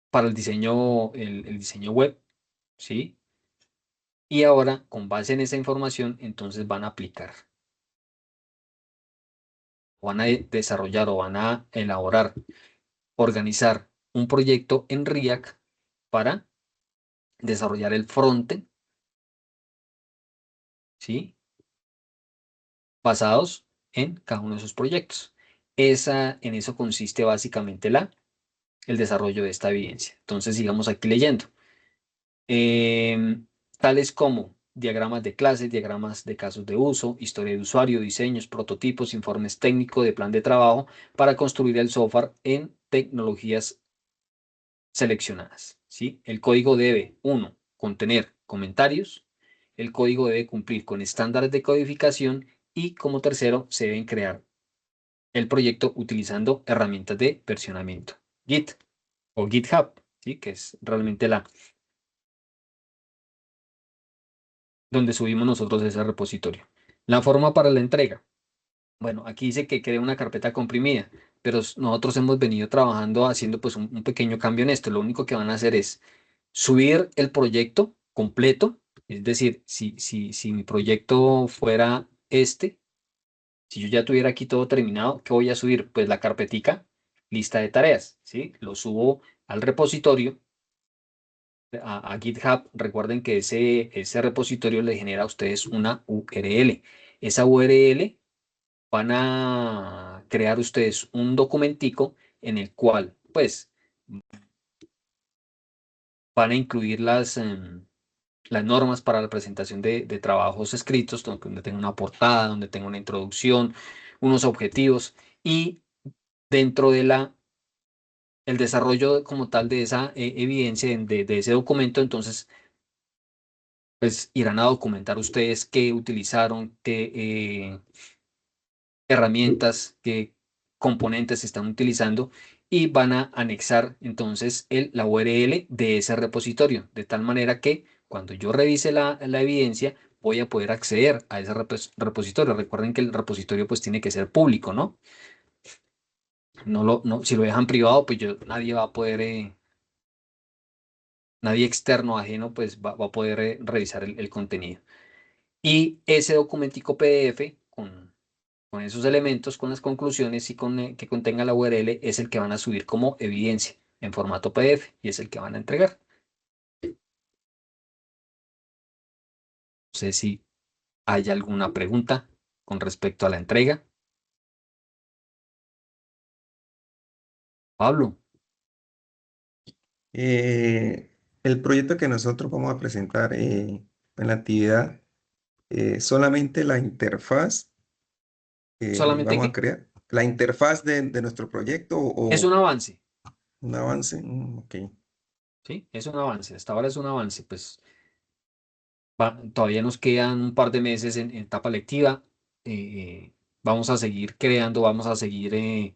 para el diseño web, ¿sí? Y ahora, con base en esa información, entonces van a aplicar, van a desarrollar o van a elaborar, organizar un proyecto en React para desarrollar el frontend, ¿sí? Basados en cada uno de esos proyectos. En eso consiste básicamente el desarrollo de esta evidencia. Entonces, sigamos aquí leyendo. Tales como diagramas de clases, diagramas de casos de uso, historia de usuario, diseños, prototipos, informes técnicos de plan de trabajo para construir el software en tecnologías seleccionadas, ¿sí? El código debe, uno, contener comentarios, el código debe cumplir con estándares de codificación y como tercero, se deben crear el proyecto utilizando herramientas de versionamiento, Git o GitHub, ¿sí? Que es realmente donde subimos nosotros ese repositorio. La forma para la entrega. Bueno, aquí dice que cree una carpeta comprimida, pero nosotros hemos venido trabajando haciendo pues un pequeño cambio en esto. Lo único que van a hacer es subir el proyecto completo, es decir, si mi proyecto fuera si yo ya tuviera aquí todo terminado, ¿qué voy a subir? Pues la carpetica, lista de tareas, ¿sí? Lo subo al repositorio a GitHub. Recuerden que ese repositorio le genera a ustedes una URL. Esa URL van a crear ustedes un documentico en el cual, pues, van a incluir las normas para la presentación de trabajos escritos, donde tenga una portada, donde tenga una introducción, unos objetivos y dentro el desarrollo como tal de esa evidencia, de ese documento, entonces pues irán a documentar ustedes qué utilizaron, qué herramientas, qué componentes están utilizando y van a anexar entonces la URL de ese repositorio, de tal manera que cuando yo revise la evidencia voy a poder acceder a ese repositorio. Recuerden que el repositorio pues tiene que ser público, ¿no? Si lo dejan privado, pues nadie va a poder, nadie externo, ajeno, pues va a poder revisar el contenido. Y ese documentico PDF con esos elementos, con las conclusiones y que contenga la URL, es el que van a subir como evidencia en formato PDF y es el que van a entregar. No sé si hay alguna pregunta con respecto a la entrega. Pablo, El proyecto que nosotros vamos a presentar en la actividad, solamente la interfaz ¿Solamente vamos a qué? crear? ¿La interfaz de nuestro proyecto Es o un avance, un avance? Ok. ¿sí? Es un avance. Hasta ahora es un avance. Pues todavía nos quedan un par de meses en etapa lectiva. Vamos a seguir creando, vamos a seguir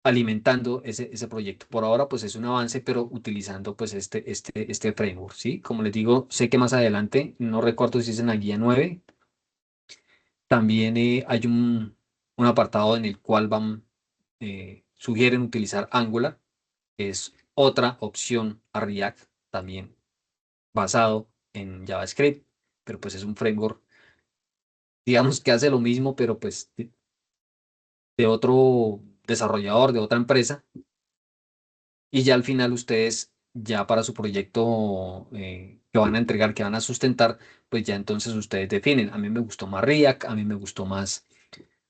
alimentando ese proyecto. Por ahora, pues es un avance, pero utilizando pues este framework, ¿sí? Como les digo, sé que más adelante, no recuerdo si es en la guía 9, también hay un apartado en el cual sugieren utilizar Angular, que es otra opción a React, también basado en JavaScript, pero pues es un framework, digamos que hace lo mismo, pero pues de otro desarrollador, de otra empresa. Y ya al final ustedes, ya para su proyecto que van a entregar, que van a sustentar, pues ya entonces ustedes definen. A mí me gustó más React, a mí me gustó más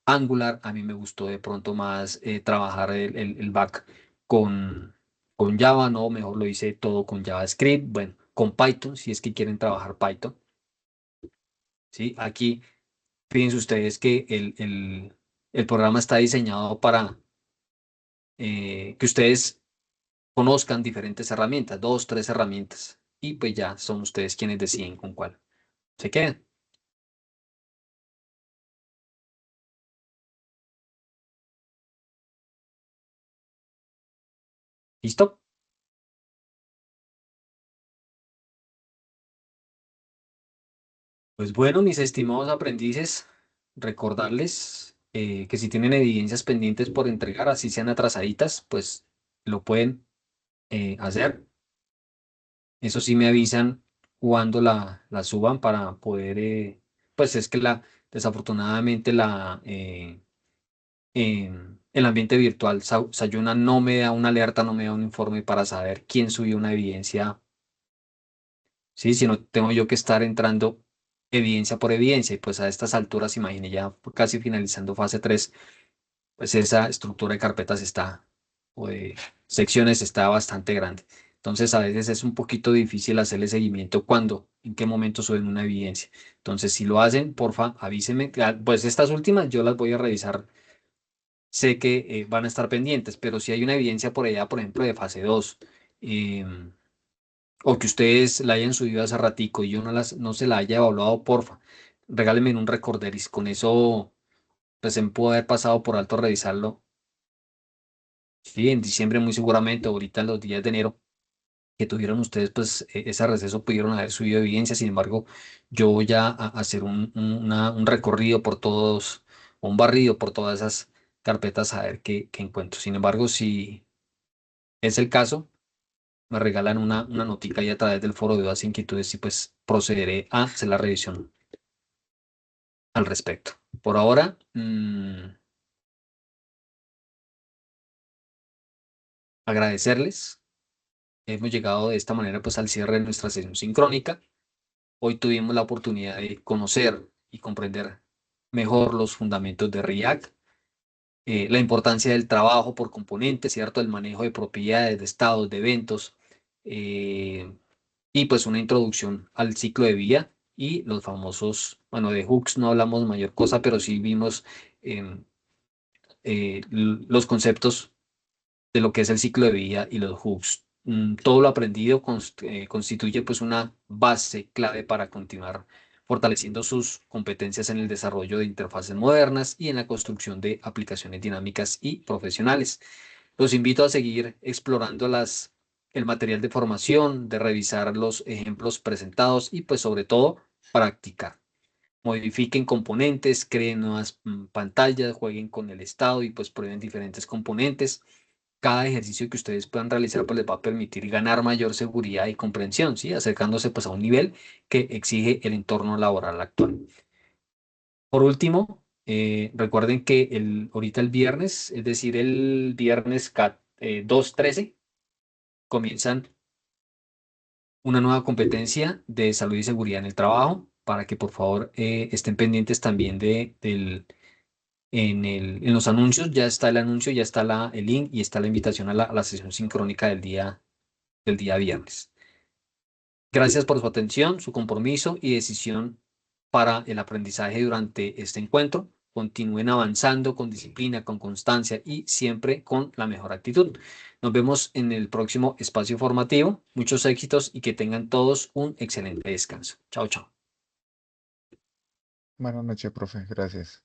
Angular, a mí me gustó de pronto más trabajar el back con, con Java, no, mejor lo hice todo con JavaScript, bueno, con Python, si es que quieren trabajar Python, ¿sí? Aquí fíjense ustedes que el programa está diseñado para que ustedes conozcan diferentes herramientas, dos, tres herramientas, y pues ya son ustedes quienes deciden con cuál se quedan. ¿Listo? Pues bueno, mis estimados aprendices, recordarles que si tienen evidencias pendientes por entregar, así sean atrasaditas, pues lo pueden hacer. Eso sí me avisan cuando la suban para poder, pues es que desafortunadamente el ambiente virtual Sayuna no me da una alerta, no me da un informe para saber quién subió una evidencia, ¿sí? Sino tengo yo que estar entrando evidencia por evidencia y pues a estas alturas, imagine ya casi finalizando fase 3, pues esa estructura de carpetas está, o de secciones está bastante grande. Entonces a veces es un poquito difícil hacerle seguimiento cuando, en qué momento suben una evidencia. Entonces si lo hacen, porfa, avísenme. Pues estas últimas yo las voy a revisar, sé que van a estar pendientes, pero si hay una evidencia por allá, por ejemplo, de fase 2, em, o que ustedes la hayan subido hace ratico y yo no se la haya evaluado, porfa, regálenme un recorderis. Con eso, pues se me pudo haber pasado por alto revisarlo. Sí, en diciembre muy seguramente, ahorita en los días de enero que tuvieron ustedes, pues ese receso pudieron haber subido evidencia. Sin embargo, yo voy a hacer un recorrido por todos, un barrido por todas esas carpetas a ver qué encuentro. Sin embargo, si es el caso, me regalan una notica ahí a través del foro de dudas e inquietudes y pues procederé a hacer la revisión al respecto. Por ahora, agradecerles. Hemos llegado de esta manera pues al cierre de nuestra sesión sincrónica. Hoy tuvimos la oportunidad de conocer y comprender mejor los fundamentos de React, la importancia del trabajo por componentes, ¿cierto? El manejo de propiedades, de estados, de eventos, eh, y pues una introducción al ciclo de vida y los famosos, bueno, de hooks no hablamos mayor cosa, pero sí vimos em, los conceptos de lo que es el ciclo de vida y los hooks. Todo lo aprendido constituye pues una base clave para continuar fortaleciendo sus competencias en el desarrollo de interfaces modernas y en la construcción de aplicaciones dinámicas y profesionales. Los invito a seguir explorando el material de formación, de revisar los ejemplos presentados y pues sobre todo practicar. Modifiquen componentes, creen nuevas pantallas, jueguen con el estado y pues prueben diferentes componentes. Cada ejercicio que ustedes puedan realizar pues les va a permitir ganar mayor seguridad y comprensión, ¿sí? Acercándose pues a un nivel que exige el entorno laboral actual. Por último, recuerden que ahorita el viernes, es decir, el viernes 2/13, comienzan una nueva competencia de salud y seguridad en el trabajo para que por favor estén pendientes también en los anuncios. Ya está el anuncio, ya está el link y está la invitación a la sesión sincrónica del día viernes. Gracias por su atención, su compromiso y decisión para el aprendizaje durante este encuentro. continúen avanzando con disciplina, con constancia y siempre con la mejor actitud. Nos vemos en el próximo espacio formativo. Muchos éxitos y que tengan todos un excelente descanso. Chao, chao. Buenas noches, profe. Gracias.